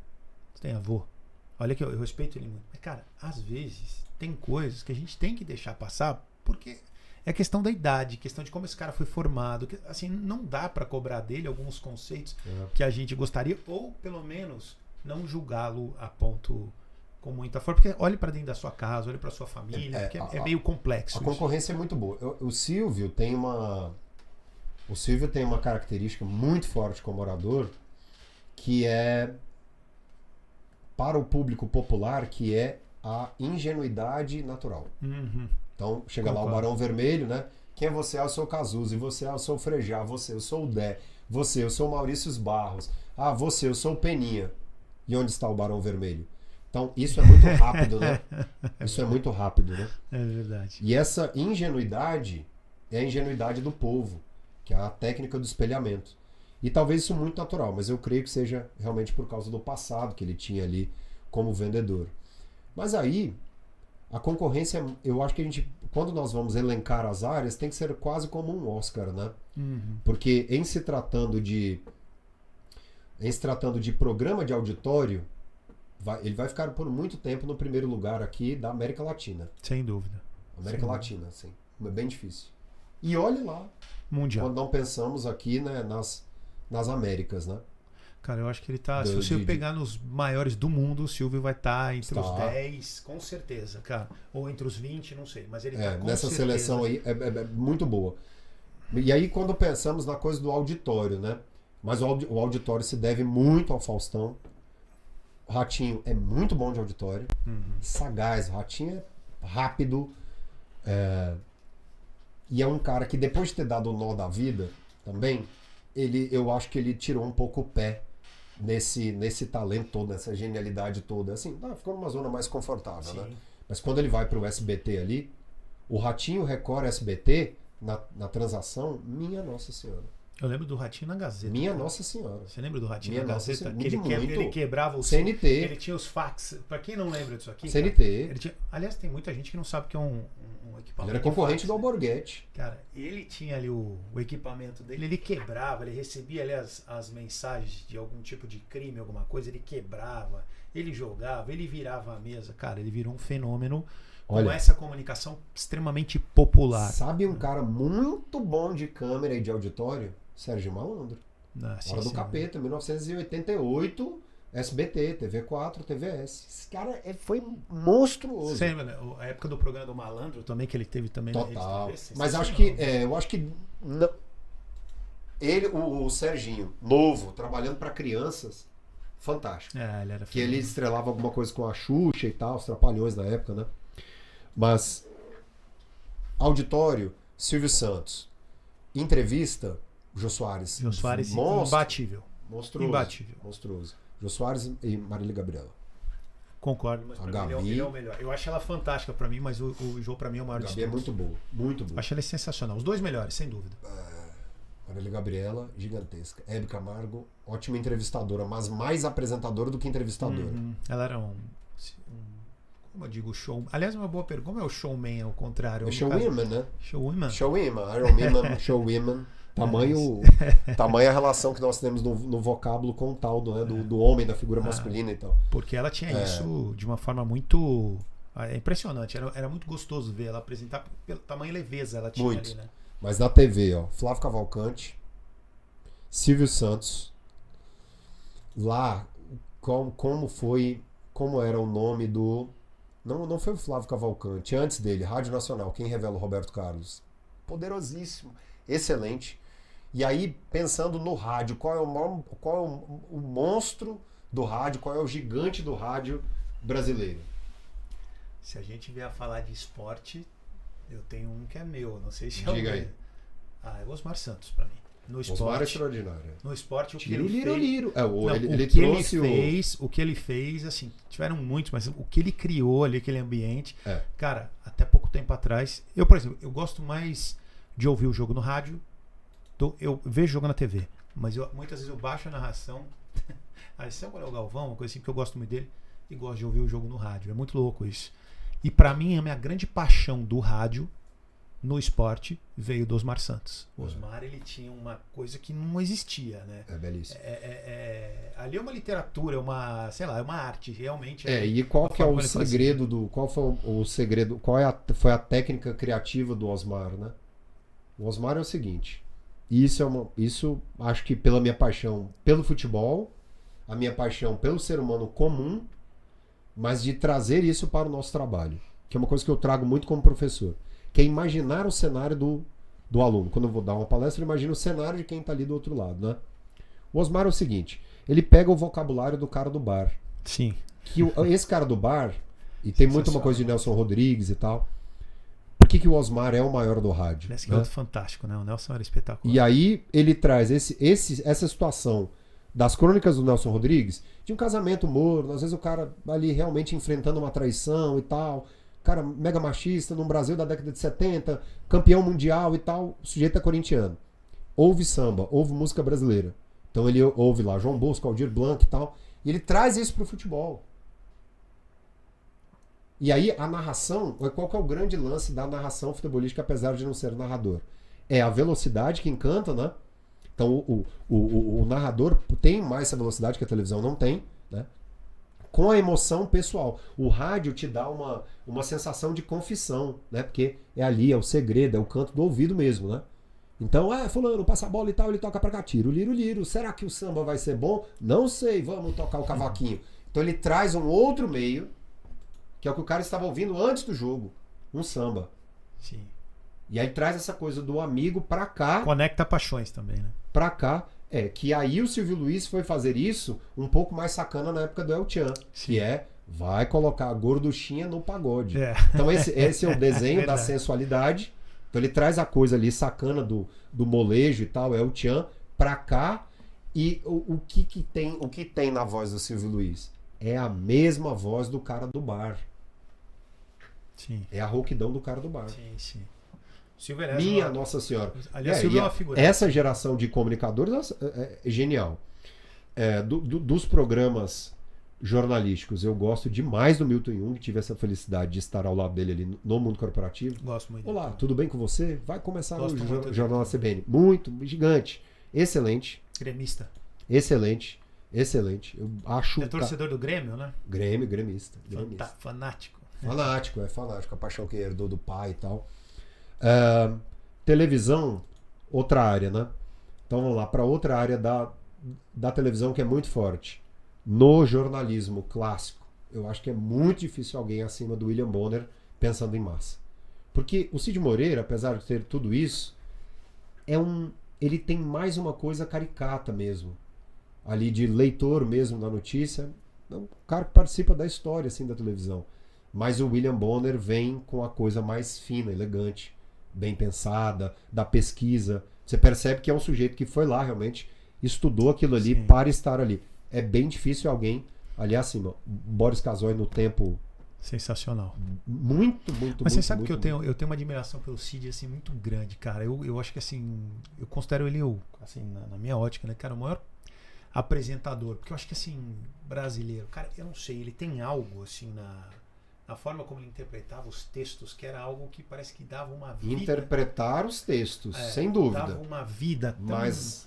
Você tem avô? Olha que eu respeito ele muito. Mas, cara, às vezes tem coisas que a gente tem que deixar passar porque é questão da idade, questão de como esse cara foi formado. Que, assim, não dá pra cobrar dele alguns conceitos que a gente gostaria, ou pelo menos não julgá-lo a ponto com muita força. Porque olhe pra dentro da sua casa, olhe pra sua família, porque é meio complexo. A concorrência é muito boa. O Silvio tem uma característica muito forte como orador, que é para o público popular, que é a ingenuidade natural. Uhum. Então, chega lá o Barão Vermelho, né? Quem é você? Ah, eu sou o Cazuza. E você? Ah, eu sou o Frejá. Você? Eu sou o Dé. Você? Eu sou o Maurício Barros. Ah, você? Eu sou o Peninha. E onde está o Barão Vermelho? Então, isso é muito rápido, né? Isso é muito rápido, né? É verdade. E essa ingenuidade é a ingenuidade do povo, que é a técnica do espelhamento. E talvez isso muito natural, mas eu creio que seja realmente por causa do passado que ele tinha ali como vendedor. Mas aí, a concorrência, eu acho que a gente, quando nós vamos elencar as áreas, tem que ser quase como um Oscar, né? Uhum. Porque em se tratando de programa de auditório, ele vai ficar por muito tempo no primeiro lugar aqui da América Latina. Sem dúvida. América Latina, sim. É bem difícil. E olhe lá. Mundial. Quando não pensamos aqui, né, nas Américas, né? Cara, eu acho que ele tá. Se você pegar nos maiores do mundo, o Silvio vai estar entre os 10, com certeza, cara. Ou entre os 20, não sei. Mas ele tá com nessa certeza. Seleção aí é muito boa. E aí, quando pensamos na coisa do auditório, né? Mas o auditório se deve muito ao Faustão. O Ratinho é muito bom de auditório. Sagaz. O Ratinho é rápido. E é um cara que, depois de ter dado o nó da vida, também, eu acho que ele tirou um pouco o pé nesse talento todo, nessa genialidade toda. Assim, ficou numa zona mais confortável, né? Mas quando ele vai pro SBT ali, o Ratinho, Record, SBT, na transação, minha Nossa Senhora. Eu lembro do Ratinho na Gazeta. Minha Nossa Senhora. Você lembra do Ratinho Minha na Nossa Gazeta? Senhora. Que ele quebrava o CNT. Ele tinha os fax. Pra quem não lembra disso aqui. CNT. Cara, ele tinha, aliás, tem muita gente que não sabe que é um equipamento. Ele era concorrente fax, do Alborguete. Cara, ele tinha ali o equipamento dele, ele quebrava, ele recebia ali as mensagens de algum tipo de crime, alguma coisa, ele quebrava, ele jogava, ele virava a mesa. Cara, ele virou um fenômeno com essa comunicação extremamente popular. Sabe um cara muito bom de câmera e de auditório? Sérgio Malandro. Hora do Capeta, 1988, SBT, TV4, TVS. Esse cara foi monstruoso. Você lembra, né? A época do programa do Malandro também, que ele teve também Total. na Rede TV. Mas eu acho que não, o Serginho, novo, trabalhando para crianças, fantástico. Ele era que ele estrelava alguma coisa com a Xuxa e tal, os Trapalhões da época, né? Mas auditório, Silvio Santos. Entrevista, Jô Soares. Jô Soares, imbatível. Monstruoso. Imbatível. Monstruoso. Jô Soares e Marília Gabriela. Concordo, mas pra mim ele é o melhor. Eu acho ela fantástica pra mim, mas o Jô pra mim é o maior de todos. É muito boa, muito boa. Acho ela sensacional. Os dois melhores, sem dúvida. Marília Gabriela, gigantesca. Hebe Camargo, ótima entrevistadora, mas mais apresentadora do que entrevistadora. Ela era como eu digo, show. Aliás, uma boa pergunta. Como é o showman ao contrário? É showwoman, né? Showwoman. Showwoman, Iron Man, showwoman. Tamanha a relação que nós temos no vocábulo com o tal do homem, da figura masculina e tal. Porque ela tinha isso de uma forma muito impressionante. Era muito gostoso ver ela apresentar pelo tamanho leveza ela tinha muito. Ali, né? Mas na TV, Flávio Cavalcante, Silvio Santos, lá, como era o nome do... Não foi o Flávio Cavalcante, antes dele, Rádio Nacional, quem revela o Roberto Carlos. Poderosíssimo, excelente. E aí, pensando no rádio, qual é o monstro do rádio, qual é o gigante do rádio brasileiro? Se a gente vier a falar de esporte, eu tenho um que é meu, não sei se é o Diga meu. aí. É o Osmar Santos pra mim. No esporte, Osmar é extraordinário. No esporte, o que ele fez... O que ele fez, assim, tiveram muitos, mas o que ele criou ali, aquele ambiente... Cara, até pouco tempo atrás... Eu, por exemplo, eu gosto mais de ouvir o jogo no rádio. Eu vejo jogo na TV, mas muitas vezes eu baixo a narração. Aí, se eu olhar o Galvão, uma coisa assim que eu gosto muito dele, e gosto de ouvir o jogo no rádio. É muito louco isso. E pra mim, a minha grande paixão do rádio no esporte veio do Osmar Santos. O Osmar, ele tinha uma coisa que não existia, né? É belíssimo. Ali é uma literatura, sei lá, é uma arte, realmente. E qual que é o segredo qual foi o segredo, foi a técnica criativa do Osmar, né? O Osmar é o seguinte, isso acho que pela minha paixão pelo futebol, a minha paixão pelo ser humano comum, mas de trazer isso para o nosso trabalho, que é uma coisa que eu trago muito como professor, que é imaginar o cenário do aluno. Quando eu vou dar uma palestra, eu imagino o cenário de quem está ali do outro lado, né? O Osmar é o seguinte, ele pega o vocabulário do cara do bar. Sim. Que esse cara do bar, e tem muito uma coisa de Nelson Rodrigues e tal, por que o Osmar é o maior do rádio? Esse é fantástico, né? O Nelson era espetacular. E aí ele traz essa situação das crônicas do Nelson Rodrigues, de um casamento morno, às vezes o cara ali realmente enfrentando uma traição e tal, cara mega machista, num Brasil da década de 70, campeão mundial e tal, o sujeito é corintiano. Ouve samba, ouve música brasileira. Então ele ouve lá João Bosco, Aldir Blanc e tal, e ele traz isso pro futebol. E aí a narração, qual que é o grande lance da narração futebolística, apesar de não ser narrador? É a velocidade que encanta, né? Então o narrador tem mais essa velocidade que a televisão não tem, né? Com a emoção pessoal. O rádio te dá uma sensação de confissão, né? Porque é ali, é o segredo, é o canto do ouvido mesmo, né? Então, fulano, passa a bola e tal, ele toca pra cá, tiro, liro, liro. Será que o samba vai ser bom? Não sei, vamos tocar o cavaquinho. Então ele traz um outro meio, que é o que o cara estava ouvindo antes do jogo, um samba. Sim. E aí traz essa coisa do amigo pra cá. Conecta paixões também, né? Pra cá. Que aí o Silvio Luiz foi fazer isso um pouco mais sacana na época do El Chan. Sim. Que vai colocar a gorduchinha no pagode. Então esse é o desenho da sensualidade. Então ele traz a coisa ali sacana do molejo e tal, El Chan, pra cá. E o que tem na voz do Silvio Luiz? É a mesma voz do cara do bar. Sim. É a rouquidão do cara do bar. Sim, sim. Minha Nossa Senhora. Aliás, Silvio é uma figura. Essa geração de comunicadores é genial. Dos programas jornalísticos, eu gosto demais do Milton Jung, tive essa felicidade de estar ao lado dele ali no mundo corporativo. Gosto muito. Olá, tudo bem com você? Vai começar o Jornal da CBN. Muito, gigante. Excelente. Gremista. Excelente. Eu acho. É torcedor do Grêmio, né? Gremista. Fanático. Fanático. A paixão que herdou do pai e tal. Televisão, outra área, né? Então vamos lá, para outra área da televisão que é muito forte. No jornalismo clássico, eu acho que é muito difícil alguém acima do William Bonner pensando em massa. Porque o Cid Moreira, apesar de ter tudo isso, ele tem mais uma coisa caricata mesmo. Ali de leitor mesmo da notícia. É um cara que participa da história assim, da televisão. Mas o William Bonner vem com a coisa mais fina, elegante, bem pensada, da pesquisa. Você percebe que é um sujeito que foi lá realmente, estudou aquilo ali. Sim. Para estar ali. É bem difícil alguém ali acima. Boris Casoy no tempo... Sensacional. Muito. Mas você sabe que eu tenho uma admiração pelo Cid assim, muito grande, cara. Eu acho que assim, eu considero ele, assim, na minha ótica, né, cara, o maior apresentador. Porque eu acho que assim, brasileiro, cara, eu não sei, ele tem algo assim na forma como ele interpretava os textos, que era algo que parece que dava uma vida. Interpretar os textos, sem dúvida. Dava uma vida tão... Mas...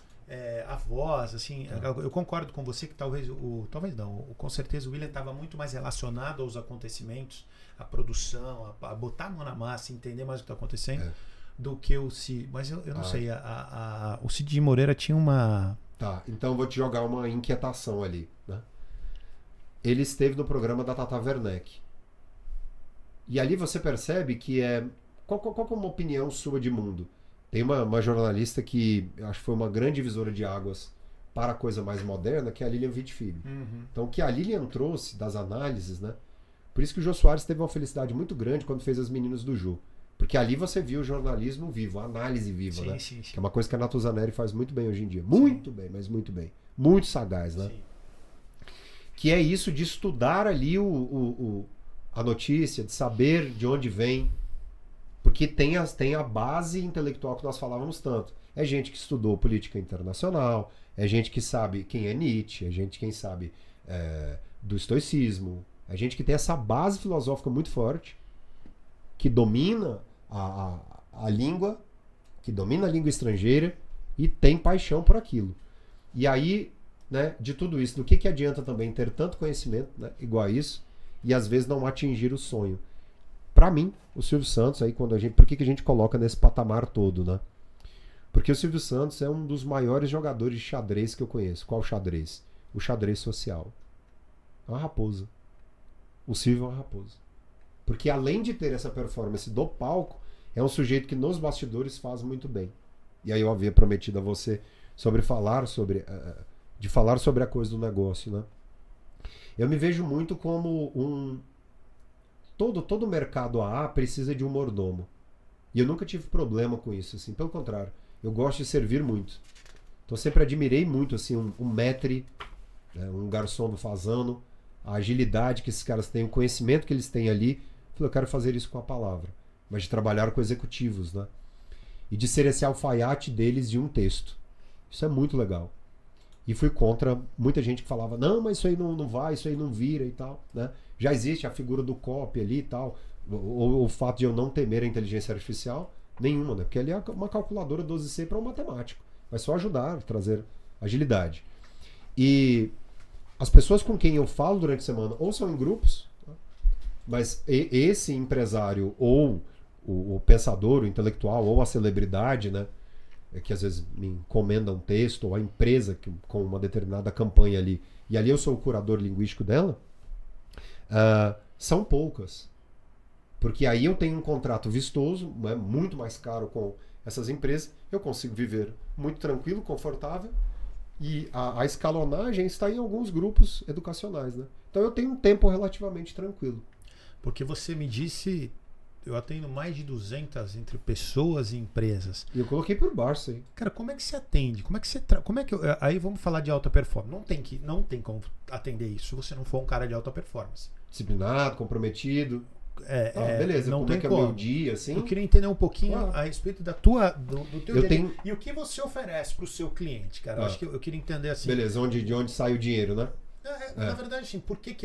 a voz, assim, eu concordo com você que talvez com certeza o William estava muito mais relacionado aos acontecimentos, à produção, a botar a mão na massa, entender mais o que está acontecendo, do que o Cid. Mas eu não sei, o Cid Moreira tinha uma... Tá, então eu vou te jogar uma inquietação ali, né? Ele esteve no programa da Tata Werneck. E ali você percebe que qual é uma opinião sua de mundo? Tem uma jornalista que acho que foi uma grande divisora de águas para a coisa mais moderna, que é a Lilian Witt Filho. Uhum. Então, o que a Lilian trouxe das análises, né? Por isso que o Jô Soares teve uma felicidade muito grande quando fez As Meninas do Jô. Porque ali você viu o jornalismo vivo, a análise viva, né? Sim. Que é uma coisa que a Natuzaneri faz muito bem hoje em dia. Muito bem, mas muito bem. Muito sagaz, né? Sim. Que é isso de estudar ali a notícia, de saber de onde vem. Porque tem a base intelectual que nós falávamos tanto. É gente que estudou política internacional, é gente que sabe quem é Nietzsche, é gente quem sabe do estoicismo, é gente que tem essa base filosófica muito forte que domina a língua, que domina a língua estrangeira e tem paixão por aquilo. E aí, né, de tudo isso, do que adianta também ter tanto conhecimento, né, igual a isso, e às vezes não atingir o sonho? Para mim, o Silvio Santos, aí quando por que a gente coloca nesse patamar todo, né? Porque o Silvio Santos é um dos maiores jogadores de xadrez que eu conheço. Qual xadrez? O xadrez social. É uma raposa. O Silvio é uma raposa. Porque além de ter essa performance do palco, é um sujeito que nos bastidores faz muito bem. E aí eu havia prometido a você de falar sobre a coisa do negócio, né? Eu me vejo muito como todo mercado AA precisa de um mordomo. E eu nunca tive problema com isso, assim, pelo contrário. Eu gosto de servir muito. Então sempre admirei muito assim um maître, né, um garçom do Fasano, a agilidade que esses caras têm, o conhecimento que eles têm ali. Eu quero fazer isso com a palavra, mas de trabalhar com executivos, né? E de ser esse alfaiate deles de um texto. Isso é muito legal. E fui contra muita gente que falava, não, mas isso aí não vai, isso aí não vira e tal, né? Já existe a figura do copy ali e tal, o fato de eu não temer a inteligência artificial, nenhuma, né? Porque ali é uma calculadora 12C para um matemático. Vai só ajudar, trazer agilidade. E as pessoas com quem eu falo durante a semana, ou são em grupos, né? Mas esse empresário, ou o pensador, o intelectual, ou a celebridade, né? Que às vezes me encomenda um texto, ou a empresa com uma determinada campanha ali, e ali eu sou o curador linguístico dela, são poucas. Porque aí eu tenho um contrato vistoso, né, muito mais caro com essas empresas, eu consigo viver muito tranquilo, confortável, e a escalonagem está em alguns grupos educacionais, né? Então eu tenho um tempo relativamente tranquilo. Porque você me disse, eu atendo mais de 200 entre pessoas e empresas. E eu coloquei por baixo aí. Cara, como é que você atende? Como é que aí vamos falar de alta performance. Não tem como atender isso se você não for um cara de alta performance. Disciplinado, comprometido. Beleza, não como tem é que é como. o meu dia, assim? Eu queria entender um pouquinho a respeito do teu dia tenho... e o que você oferece para o seu cliente, cara. Acho que eu queria entender assim. Beleza, de onde sai o dinheiro, né? Na verdade, assim, por que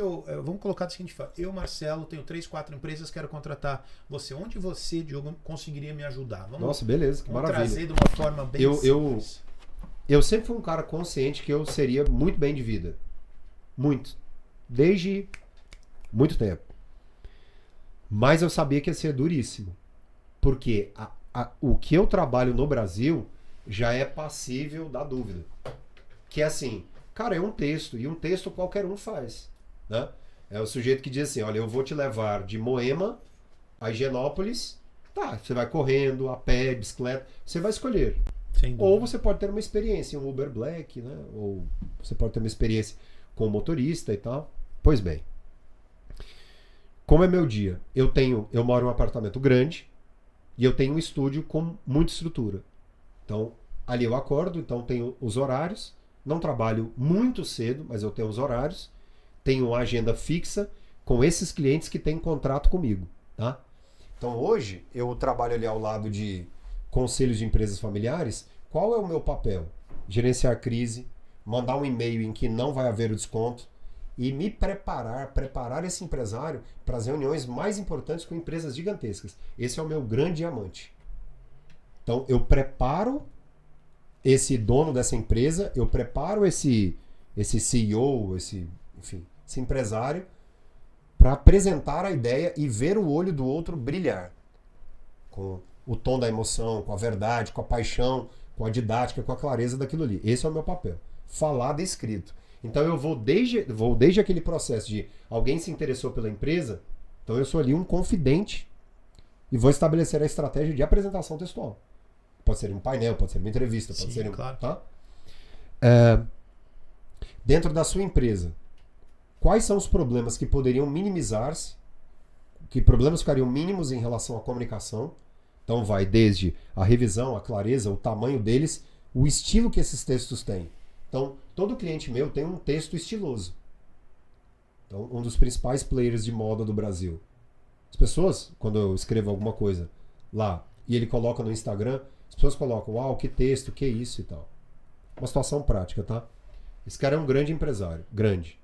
vamos colocar da seguinte forma. Eu, Marcelo, tenho 3, 4 empresas, quero contratar você. Onde você, Diogo, conseguiria me ajudar? Nossa, beleza, que maravilha. Trazer de uma forma bem simples. Eu sempre fui um cara consciente que eu seria muito bem de vida. Muito. Desde muito tempo. Mas eu sabia que ia ser duríssimo. Porque o que eu trabalho no Brasil já é passível da dúvida. Que é assim, cara, é um texto. E um texto qualquer um faz. Né? É o sujeito que diz assim, olha, eu vou te levar de Moema a Higienópolis. Tá, você vai correndo, a pé, bicicleta. Você vai escolher. Ou você pode ter uma experiência em um Uber Black, né? Ou você pode ter uma experiência com o motorista e tal. Pois bem. Como é meu dia? Eu moro em um apartamento grande e eu tenho um estúdio com muita estrutura. Então, ali eu acordo, então tenho os horários. Não trabalho muito cedo, mas eu tenho os horários. Tenho uma agenda fixa com esses clientes que têm contrato comigo. Tá? Então, hoje, eu trabalho ali ao lado de conselhos de empresas familiares. Qual é o meu papel? Gerenciar a crise, mandar um e-mail em que não vai haver o desconto, e me preparar esse empresário para as reuniões mais importantes com empresas gigantescas. Esse é o meu grande diamante. Então, eu preparo esse dono dessa empresa, eu preparo esse CEO, esse empresário, para apresentar a ideia e ver o olho do outro brilhar. Com o tom da emoção, com a verdade, com a paixão, com a didática, com a clareza daquilo ali. Esse é o meu papel. Falado e escrito. Então eu vou desde aquele processo de alguém se interessou pela empresa, então eu sou ali um confidente e vou estabelecer a estratégia de apresentação textual. Pode ser um painel, pode ser uma entrevista, pode ser claro. Tá? Dentro da sua empresa, quais são os problemas que poderiam minimizar-se, que problemas ficariam mínimos em relação à comunicação? Então vai desde a revisão, a clareza, o tamanho deles, o estilo que esses textos têm. Então, todo cliente meu tem um texto estiloso. Então, um dos principais players de moda do Brasil. As pessoas, quando eu escrevo alguma coisa lá e ele coloca no Instagram, as pessoas colocam, uau, que texto, que isso e tal. Uma situação prática, tá? Esse cara é um grande empresário. Grande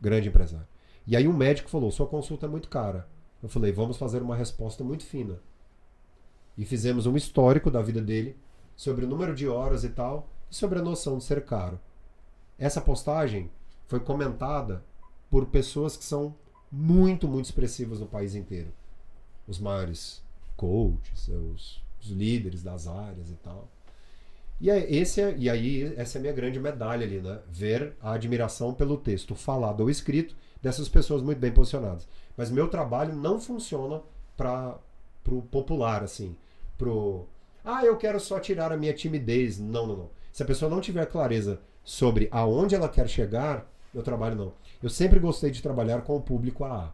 empresário. E aí um médico falou, sua consulta é muito cara. Eu falei, vamos fazer uma resposta muito fina. E fizemos um histórico da vida dele, sobre o número de horas e tal, e sobre a noção de ser caro. Essa postagem foi comentada por pessoas que são muito, muito expressivas no país inteiro. Os maiores coaches, os líderes das áreas e tal. E aí essa é a minha grande medalha ali, né? Ver a admiração pelo texto falado ou escrito dessas pessoas muito bem posicionadas. Mas meu trabalho não funciona para pro popular, assim. Eu quero só tirar a minha timidez. Não, não, não. Se a pessoa não tiver clareza sobre aonde ela quer chegar, meu trabalho não. Eu sempre gostei de trabalhar com o público AA.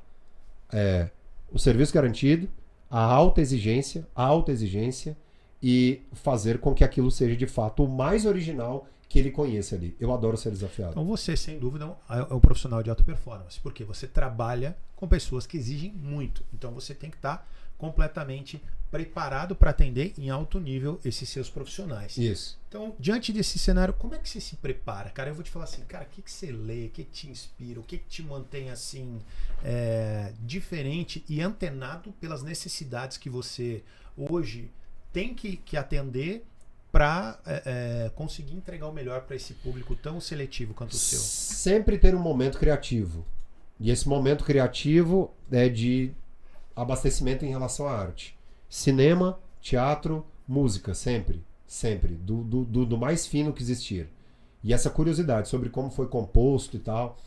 O serviço garantido, a alta exigência e fazer com que aquilo seja de fato o mais original que ele conheça ali. Eu adoro ser desafiado. Então você, sem dúvida, é um profissional de alta performance, porque você trabalha com pessoas que exigem muito. Então você tem que estar completamente preparado para atender em alto nível esses seus profissionais. Isso. Então, diante desse cenário, como é que você se prepara? Cara, eu vou te falar assim, cara, o que você lê, o que te inspira, o que te mantém assim diferente e antenado pelas necessidades que você hoje tem que atender para conseguir entregar o melhor para esse público tão seletivo quanto o seu? Sempre ter um momento criativo. E esse momento criativo é de abastecimento em relação à arte. Cinema, teatro, música, sempre. Sempre. Do mais fino que existir. E essa curiosidade sobre como foi composto e tal.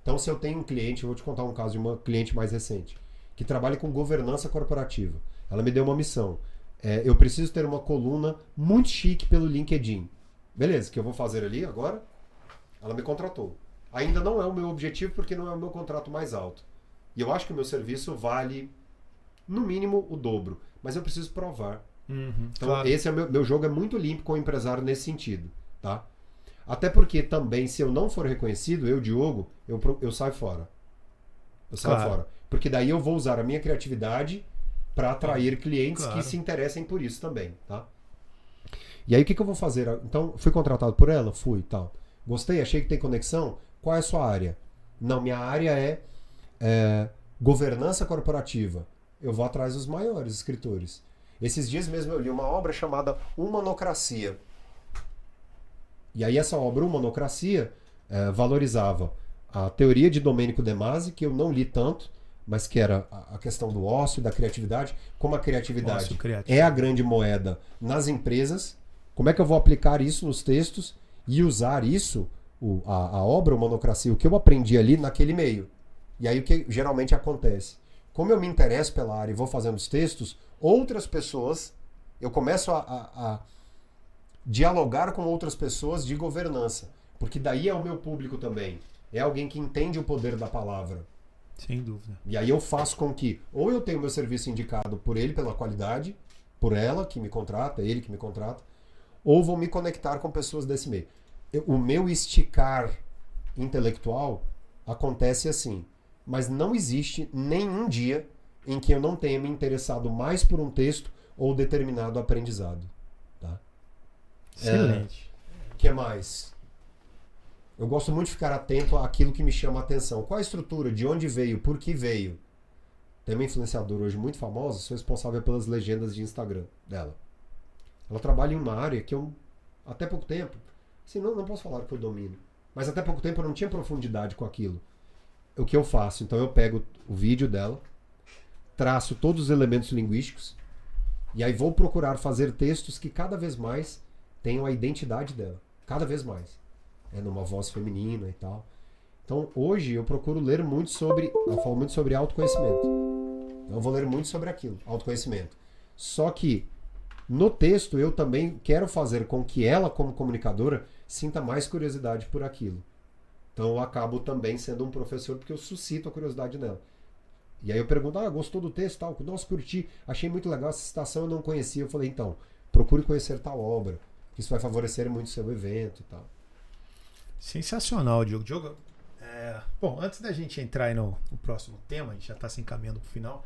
Então, se eu tenho um cliente, eu vou te contar um caso de uma cliente mais recente, que trabalha com governança corporativa. Ela me deu uma missão. Eu preciso ter uma coluna muito chique pelo LinkedIn. Beleza, o que eu vou fazer ali agora? Ela me contratou. Ainda não é o meu objetivo porque não é o meu contrato mais alto. E eu acho que o meu serviço vale, no mínimo, o dobro. Mas eu preciso provar. Então, claro. Esse é meu jogo é muito limpo com o empresário nesse sentido. Tá? Até porque também, se eu não for reconhecido, eu, Diogo, eu saio fora. Eu saio fora. Porque daí eu vou usar a minha criatividade para atrair clientes que se interessem por isso também, tá? E aí o que eu vou fazer? Então, fui contratado por ela? Fui, tal. Gostei, achei que tem conexão. Qual é a sua área? Não, minha área é governança corporativa. Eu vou atrás dos maiores escritores. Esses dias mesmo eu li uma obra chamada Humanocracia. E aí essa obra, Humanocracia, valorizava a teoria de Domênico De Masi, que eu não li tanto, mas que era a questão do ócio, da criatividade, como a criatividade é a grande moeda nas empresas, como é que eu vou aplicar isso nos textos e usar isso, a obra, a Monocracia, o que eu aprendi ali naquele meio. E aí o que geralmente acontece? Como eu me interesso pela área e vou fazendo os textos, outras pessoas, eu começo a dialogar com outras pessoas de governança, porque daí é o meu público também, é alguém que entende o poder da palavra. Sem dúvida. E aí eu faço com que, ou eu tenho meu serviço indicado por ele pela qualidade, por ela que me contrata, ele que me contrata, ou vou me conectar com pessoas desse meio. O meu esticar intelectual acontece assim, mas não existe nenhum dia em que eu não tenha me interessado mais por um texto ou determinado aprendizado. Tá? Excelente. O que mais? Eu gosto muito de ficar atento àquilo que me chama a atenção. Qual a estrutura? De onde veio? Por que veio? Tem uma influenciadora hoje muito famosa, sou responsável pelas legendas de Instagram dela. Ela trabalha em uma área que eu, até pouco tempo, assim, não posso falar que eu domino, mas até pouco tempo eu não tinha profundidade com aquilo. O que eu faço? Então eu pego o vídeo dela, traço todos os elementos linguísticos, e aí vou procurar fazer textos que cada vez mais tenham a identidade dela. Cada vez mais. Numa voz feminina e tal. Então, hoje eu procuro ler muito sobre... Eu falo muito sobre autoconhecimento. Então, eu vou ler muito sobre aquilo, autoconhecimento. Só que, no texto, eu também quero fazer com que ela, como comunicadora, sinta mais curiosidade por aquilo. Então, eu acabo também sendo um professor, porque eu suscito a curiosidade nela. E aí eu pergunto, gostou do texto? Tal? Nossa, curti, achei muito legal essa citação, eu não conhecia. Eu falei, então, procure conhecer tal obra, que isso vai favorecer muito o seu evento e tal. Sensacional, Diogo. Diogo, bom, antes da gente entrar aí no próximo tema, a gente já está se encaminhando para o final.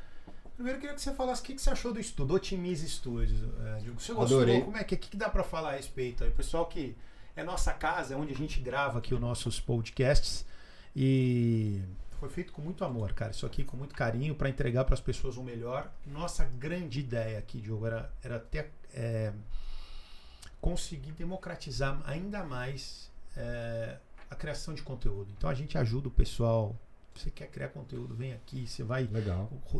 Primeiro eu queria que você falasse o que você achou do estudo, Otimize Studios. Diogo, você gostou? Adorei. Como é que dá para falar a respeito? Aí, pessoal, que é nossa casa, é onde a gente grava aqui os nossos podcasts. E Foi feito com muito amor, cara. Isso aqui com muito carinho para entregar para as pessoas o melhor. Nossa grande ideia aqui, Diogo, era ter, conseguir democratizar ainda mais a criação de conteúdo. Então a gente ajuda o pessoal. Você quer criar conteúdo, vem aqui. Você vai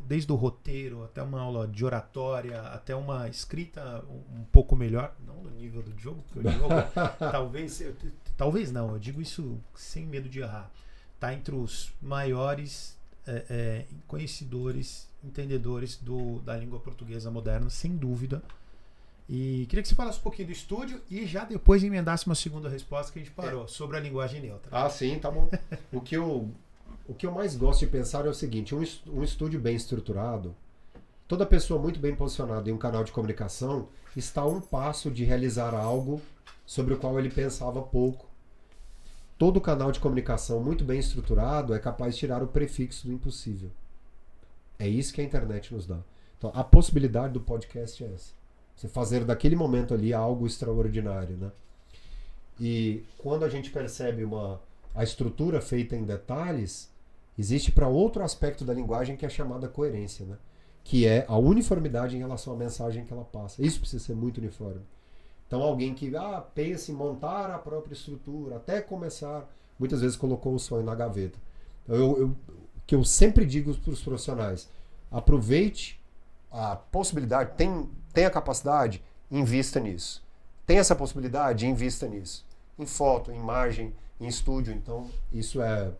desde o roteiro até uma aula de oratória, até uma escrita um pouco melhor, não no nível do Diogo, porque o Diogo talvez não, eu digo isso sem medo de errar. Está entre os maiores conhecedores, entendedores da língua portuguesa moderna, sem dúvida. E queria que você falasse um pouquinho do estúdio e já depois emendasse uma segunda resposta que a gente parou, sobre a linguagem neutra. Ah, sim, tá bom. O que eu mais gosto de pensar é o seguinte, um estúdio bem estruturado, toda pessoa muito bem posicionada em um canal de comunicação está a um passo de realizar algo sobre o qual ele pensava pouco. Todo canal de comunicação muito bem estruturado é capaz de tirar o prefixo do impossível. É isso que a internet nos dá. Então, a possibilidade do podcast é essa. Você fazer daquele momento ali algo extraordinário, né? E quando a gente percebe a estrutura feita em detalhes, existe para outro aspecto da linguagem que é chamada coerência, né? Que é a uniformidade em relação à mensagem que ela passa. Isso precisa ser muito uniforme. Então alguém que pensa em montar a própria estrutura, até começar, muitas vezes colocou o sonho na gaveta. Então, o que eu sempre digo para os profissionais, aproveite a possibilidade, tem a capacidade, invista nisso. Tem essa possibilidade, invista nisso. Em foto, em imagem, em estúdio. Então isso é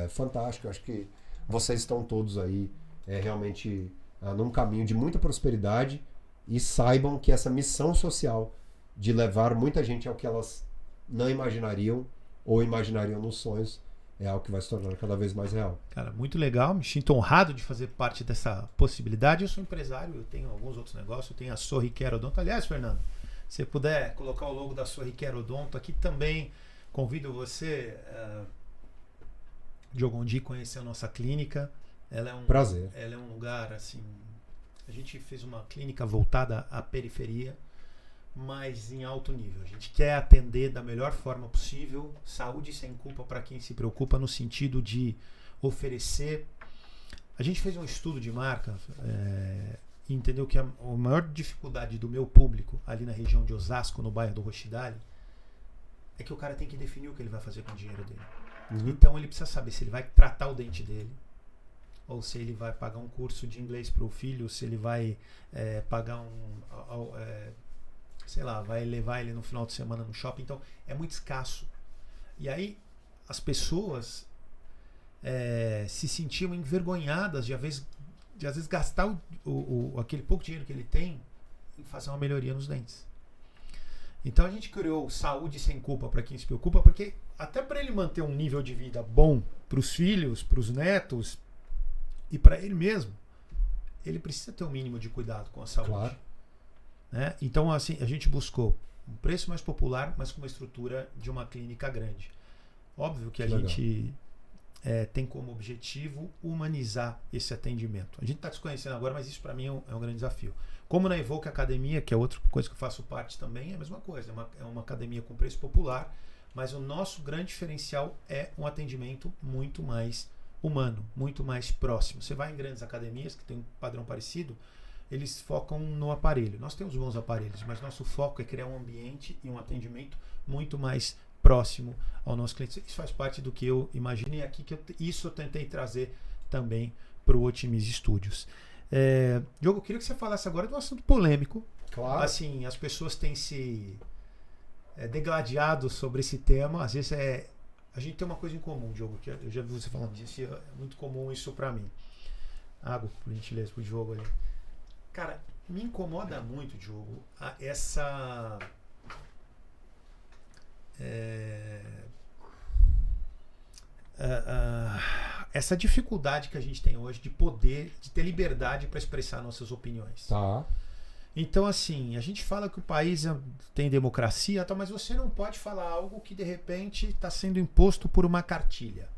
fantástico. Eu acho que vocês estão todos aí realmente num caminho de muita prosperidade e saibam que essa missão social de levar muita gente ao que elas não imaginariam ou imaginariam nos sonhos é algo que vai se tornar cada vez mais real. Cara, muito legal. Me sinto honrado de fazer parte dessa possibilidade. Eu sou empresário, eu tenho alguns outros negócios. Eu tenho a Sorriquero Odonto. Aliás, Fernando, se você puder colocar o logo da Sorriquero Odonto aqui também, convido você, Diogo, de conhecer a nossa clínica. Ela é prazer. Ela é um lugar, assim... A gente fez uma clínica voltada à periferia, mas em alto nível. A gente quer atender da melhor forma possível, saúde sem culpa para quem se preocupa, no sentido de oferecer. A gente fez um estudo de marca e entendeu que a maior dificuldade do meu público ali na região de Osasco, no bairro do Rochidale, é que o cara tem que definir o que ele vai fazer com o dinheiro dele. Uhum. Então ele precisa saber se ele vai tratar o dente dele, ou se ele vai pagar um curso de inglês para o filho, se ele vai pagar sei lá, vai levar ele no final de semana no shopping. Então é muito escasso. E aí as pessoas se sentiam envergonhadas de às vezes gastar aquele pouco dinheiro que ele tem em fazer uma melhoria nos dentes. Então a gente criou Saúde Sem Culpa para quem se preocupa, porque até para ele manter um nível de vida bom para os filhos, para os netos e para ele mesmo, ele precisa ter um mínimo de cuidado com a saúde. Claro. Né? Então assim, a gente buscou um preço mais popular, mas com uma estrutura de uma clínica grande. Óbvio que a gente tem como objetivo humanizar esse atendimento. A gente está se conhecendo agora, mas isso para mim é um grande desafio. Como na Evoque Academia, que é outra coisa que eu faço parte também, é a mesma coisa. É uma academia com preço popular, mas o nosso grande diferencial é um atendimento muito mais humano, muito mais próximo. Você vai em grandes academias que tem um padrão parecido, eles focam no aparelho. Nós temos bons aparelhos, mas nosso foco é criar um ambiente e um atendimento muito mais próximo ao nosso cliente. Isso faz parte do que eu imaginei aqui, isso eu tentei trazer também para o Otimize Studios. Diogo, eu queria que você falasse agora de um assunto polêmico. Claro. Assim, as pessoas têm se degladiado sobre esse tema. Às vezes a gente tem uma coisa em comum, Diogo, que eu já vi você falando disso, é muito comum isso para mim. Água, por gentileza, pro Diogo ali. Cara, me incomoda muito, Diogo, essa dificuldade que a gente tem hoje de ter liberdade para expressar nossas opiniões. Tá. Então, assim, a gente fala que o país tem democracia, mas você não pode falar algo que de repente está sendo imposto por uma cartilha.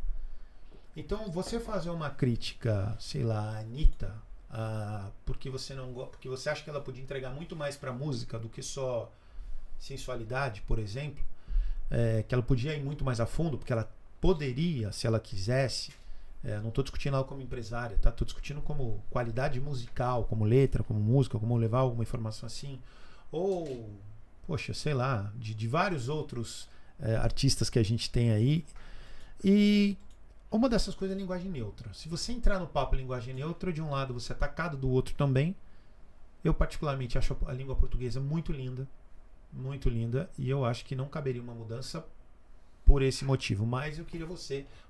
Então, você fazer uma crítica, sei lá, a Anitta, porque você acha que ela podia entregar muito mais para a música do que só sensualidade, por exemplo, que ela podia ir muito mais a fundo, porque ela poderia, se ela quisesse, Não estou discutindo ela como empresária, tá? Estou discutindo como qualidade musical, como letra, como música, como levar alguma informação assim. Ou, poxa, sei lá, de vários outros artistas que a gente tem aí. E uma dessas coisas é linguagem neutra. Se você entrar no papo linguagem neutra, de um lado você é atacado, do outro também. Eu particularmente acho a língua portuguesa muito linda, e eu acho que não caberia uma mudança por esse motivo. Mas eu queria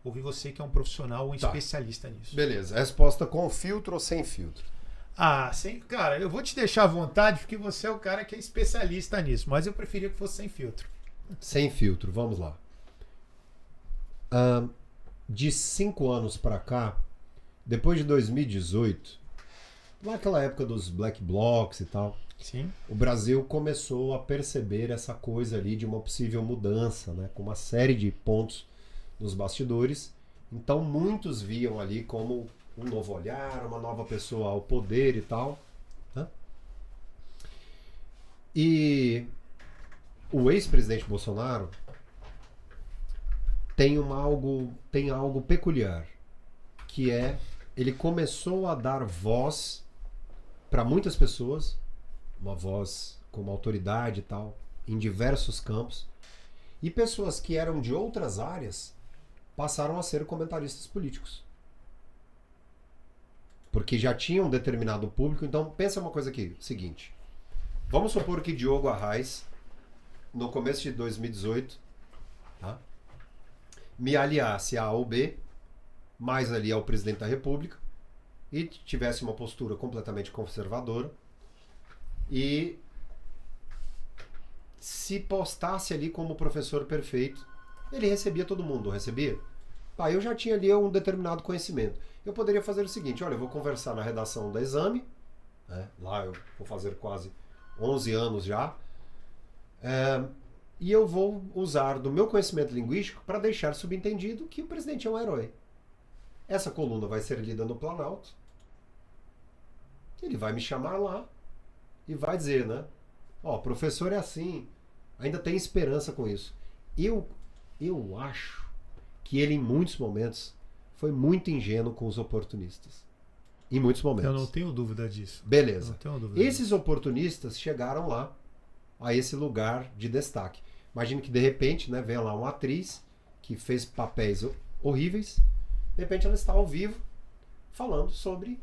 ouvir você que é um profissional, um especialista nisso. Beleza. Resposta com filtro ou sem filtro? Cara, eu vou te deixar à vontade porque você é o cara que é especialista nisso, mas eu preferia que fosse sem filtro. Sem filtro, vamos lá. De 5 anos pra cá, depois de 2018, naquela época dos Black Blocs e tal, sim, o Brasil começou a perceber essa coisa ali de uma possível mudança, né, com uma série de pontos nos bastidores. Então muitos viam ali como um novo olhar, uma nova pessoa ao poder e tal, né? E o ex-presidente Bolsonaro tem algo peculiar, que é ele começou a dar voz para muitas pessoas, uma voz como autoridade e tal, em diversos campos, e pessoas que eram de outras áreas passaram a ser comentaristas políticos. Porque já tinham um determinado público. Então pensa uma coisa aqui, seguinte, vamos supor que Diogo Arraes, no começo de 2018, tá, me aliasse a A ou B, mais ali ao presidente da República, e tivesse uma postura completamente conservadora, e se postasse ali como professor perfeito, ele recebia todo mundo, não recebia? Eu já tinha ali um determinado conhecimento. Eu poderia fazer o seguinte, olha, eu vou conversar na redação da Exame, né, lá eu vou fazer quase 11 anos já, e eu vou usar do meu conhecimento linguístico para deixar subentendido que o presidente é um herói. Essa coluna vai ser lida no Planalto, ele vai me chamar lá e vai dizer, né? Professor é assim, ainda tem esperança com isso. Eu acho que ele, em muitos momentos, foi muito ingênuo com os oportunistas. Em muitos momentos. Eu não tenho dúvida disso. Beleza. Não tenho dúvida Esses oportunistas chegaram lá, a esse lugar de destaque. Imagine que, de repente, né, vem lá uma atriz que fez papéis horríveis, de repente ela está ao vivo falando sobre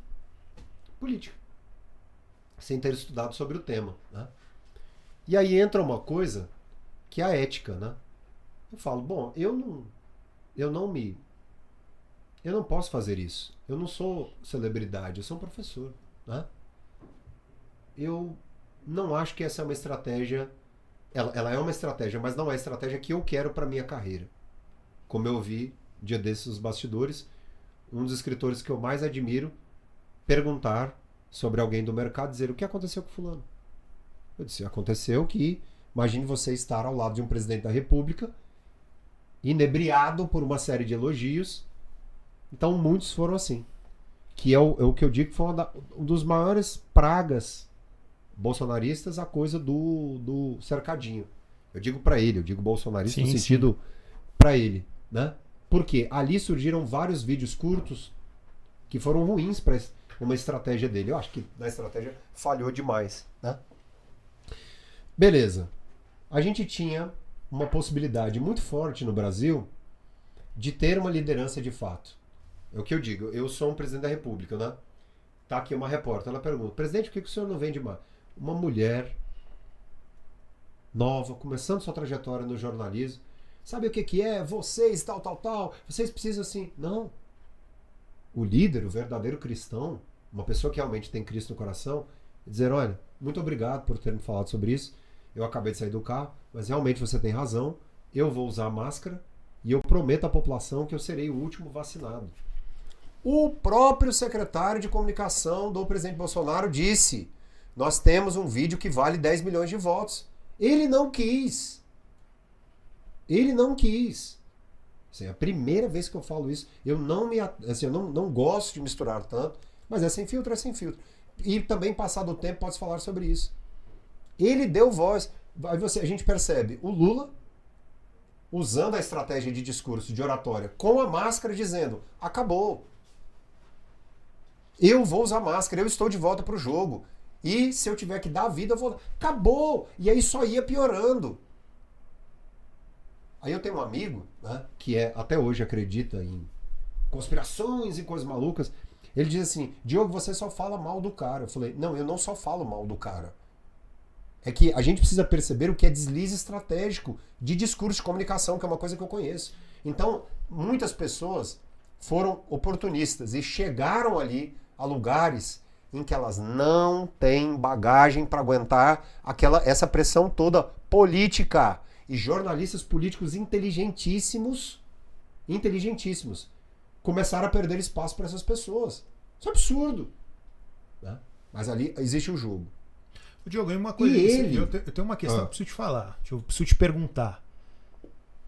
política, sem ter estudado sobre o tema, né? E aí entra uma coisa que é a ética, né? Eu falo, bom, eu não posso fazer isso. Eu não sou celebridade, eu sou um professor, né? Eu não acho que essa é uma estratégia. Ela é uma estratégia, mas não é a estratégia que eu quero para minha carreira. Como eu vi dia desses nos bastidores, um dos escritores que eu mais admiro perguntar sobre alguém do mercado, dizer o que aconteceu com fulano. Eu disse, aconteceu que, imagine você estar ao lado de um presidente da República, inebriado por uma série de elogios. Então muitos foram assim. Que é o que eu digo que foi um dos maiores pragas bolsonaristas, a coisa do cercadinho. Eu digo para ele, eu digo bolsonarista no sentido para ele, né? Porque ali surgiram vários vídeos curtos que foram ruins para uma estratégia dele. Eu acho que na estratégia falhou demais, né? Beleza. A gente tinha uma possibilidade muito forte no Brasil de ter uma liderança de fato. É o que eu digo, eu sou um presidente da República, né? Tá aqui uma repórter, ela pergunta, presidente, por que o senhor não vende mais? Uma mulher nova, começando sua trajetória no jornalismo, sabe o que é? Vocês, tal, vocês precisam assim. Não. O líder, o verdadeiro cristão, uma pessoa que realmente tem Cristo no coração, dizer, olha, muito obrigado por ter me falado sobre isso, eu acabei de sair do carro, mas realmente você tem razão, eu vou usar máscara e eu prometo à população que eu serei o último vacinado. O próprio secretário de comunicação do presidente Bolsonaro disse, nós temos um vídeo que vale 10 milhões de votos. Ele não quis. Ele não quis. Assim, é a primeira vez que eu falo isso. Eu não gosto de misturar tanto, mas é sem filtro, é sem filtro. E também, passado o tempo, pode falar sobre isso. Ele deu voz. Aí a gente percebe o Lula, usando a estratégia de discurso, de oratória, com a máscara, dizendo: acabou. Eu vou usar máscara, eu estou de volta pro jogo. E se eu tiver que dar a vida, eu vou. Acabou! E aí só ia piorando. Aí eu tenho um amigo, né, que até hoje acredita em conspirações e coisas malucas. Ele diz assim: Diogo, você só fala mal do cara. Eu falei: não, eu não só falo mal do cara. É que a gente precisa perceber o que é deslize estratégico de discurso de comunicação, que é uma coisa que eu conheço. Então, muitas pessoas foram oportunistas e chegaram ali a lugares em que elas não têm bagagem para aguentar essa pressão toda política. E jornalistas políticos inteligentíssimos começaram a perder espaço para essas pessoas. Isso é absurdo. Né? Mas ali existe o jogo. Diogo, uma coisa, eu tenho uma questão que eu preciso te falar, eu preciso te perguntar.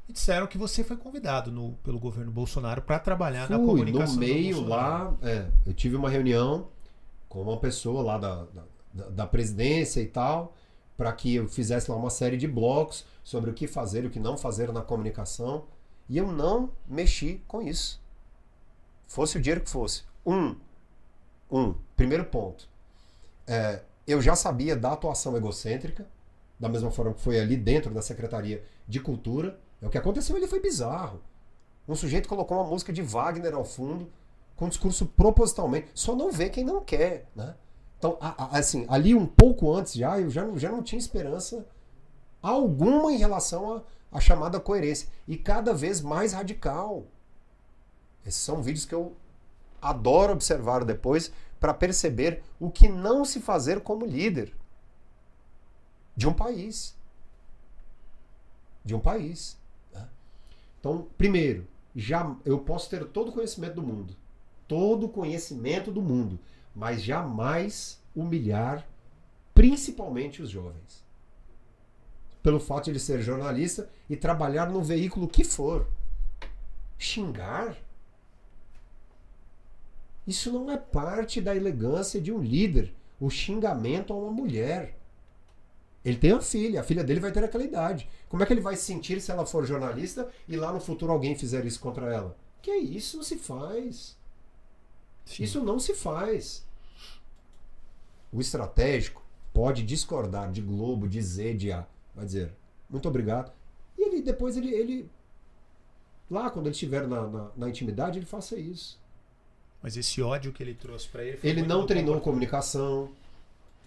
E disseram que você foi convidado pelo governo Bolsonaro para trabalhar na comunicação. No meio lá, eu tive uma reunião com uma pessoa lá da presidência e tal, para que eu fizesse lá uma série de blocos sobre o que fazer e o que não fazer na comunicação. E eu não mexi com isso. Fosse o dinheiro que fosse. Primeiro ponto. Eu já sabia da atuação egocêntrica, da mesma forma que foi ali dentro da Secretaria de Cultura. O que aconteceu ali foi bizarro. Um sujeito colocou uma música de Wagner ao fundo, com um discurso propositalmente. Só não vê quem não quer, né? Então, assim, ali um pouco antes eu já não tinha esperança alguma em relação à chamada coerência. E cada vez mais radical. Esses são vídeos que eu adoro observar depois para perceber o que não se fazer como líder de um país. De um país. Né? Então, primeiro, eu posso ter todo o conhecimento do mundo. Todo o conhecimento do mundo. Mas jamais humilhar, principalmente os jovens. Pelo fato de ele ser jornalista e trabalhar no veículo que for. Xingar? Isso não é parte da elegância de um líder. O xingamento a uma mulher. Ele tem a filha dele vai ter aquela idade. Como é que ele vai se sentir se ela for jornalista e lá no futuro alguém fizer isso contra ela? Que isso não se faz. Sim. Isso não se faz. O estratégico pode discordar de Globo, de Z, de A. Vai dizer, muito obrigado. E depois ele lá, quando ele estiver na intimidade, ele faça isso. Mas esse ódio que ele trouxe para ele... Ele não treinou comunicação.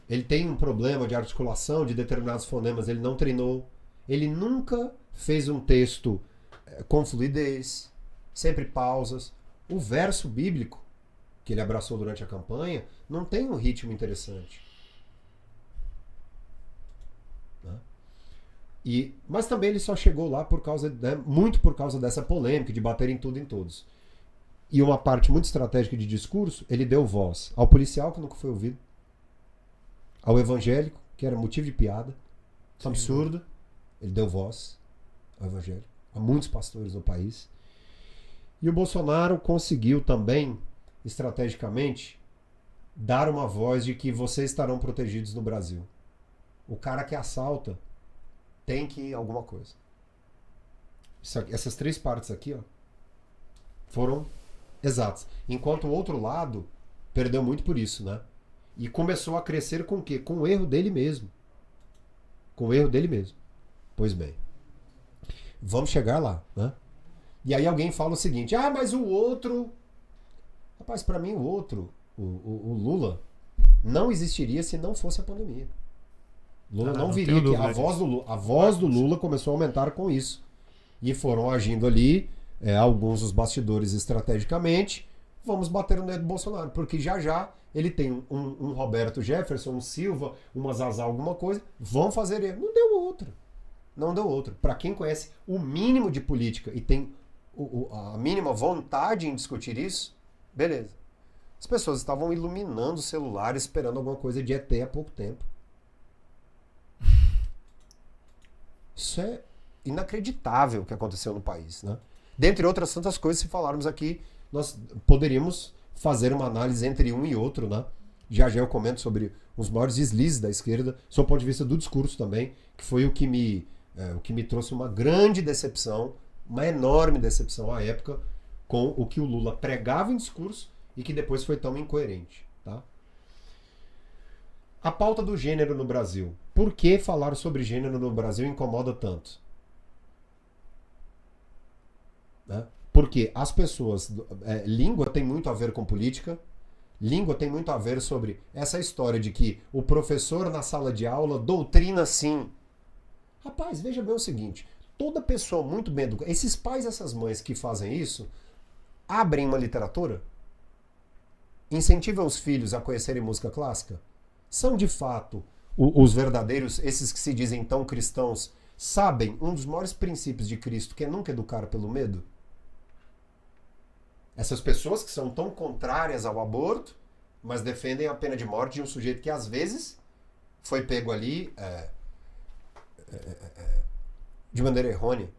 Ele tem um problema de articulação de determinados fonemas. Ele não treinou. Ele nunca fez um texto com fluidez. Sempre pausas. O verso bíblico que ele abraçou durante a campanha não tem um ritmo interessante. Né? Mas também ele só chegou lá muito por causa dessa polêmica de bater em tudo e em todos. E uma parte muito estratégica de discurso, ele deu voz ao policial, que nunca foi ouvido, ao evangélico, que era motivo de piada, isso é absurdo. Ele deu voz ao evangélico, a muitos pastores do país. E o Bolsonaro conseguiu também, estrategicamente, dar uma voz de que vocês estarão protegidos no Brasil. O cara que assalta tem que ir alguma coisa. Essas três partes aqui, foram exatas. Enquanto o outro lado perdeu muito por isso, né? E começou a crescer com o quê? Com o erro dele mesmo. Com o erro dele mesmo. Pois bem. Vamos chegar lá, né? E aí alguém fala o seguinte: mas o outro... Rapaz, para mim o outro, o Lula, não existiria se não fosse a pandemia. Lula não viria aqui. A voz do Lula começou a aumentar com isso. E foram agindo ali, alguns dos bastidores estrategicamente, vamos bater no dedo do Bolsonaro, porque já ele tem um Roberto Jefferson, um Silva, uma Zazá, alguma coisa, vão fazer ele. Não deu outro. Não deu outro. Para quem conhece o mínimo de política e tem a mínima vontade em discutir isso, beleza. As pessoas estavam iluminando o celular esperando alguma coisa de ET há pouco tempo. Isso é inacreditável o que aconteceu no país, né? Dentre outras tantas coisas, se falarmos aqui, nós poderíamos fazer uma análise entre um e outro, né? Já eu comento sobre os maiores deslizes da esquerda, sob o ponto de vista do discurso também, que foi o que me O que me trouxe uma grande decepção, uma enorme decepção à época, com o que o Lula pregava em discurso e que depois foi tão incoerente. Tá? A pauta do gênero no Brasil. Por que falar sobre gênero no Brasil incomoda tanto? Né? Porque as pessoas... língua tem muito a ver com política. Língua tem muito a ver sobre essa história de que o professor na sala de aula doutrina sim. Rapaz, veja bem o seguinte. Toda pessoa muito bem educada... Esses pais e essas mães que fazem isso abrem uma literatura? Incentivam os filhos a conhecerem música clássica? São de fato os verdadeiros, esses que se dizem tão cristãos, sabem um dos maiores princípios de Cristo, que é nunca educar pelo medo? Essas pessoas que são tão contrárias ao aborto, mas defendem a pena de morte de um sujeito que às vezes foi pego ali de maneira errônea.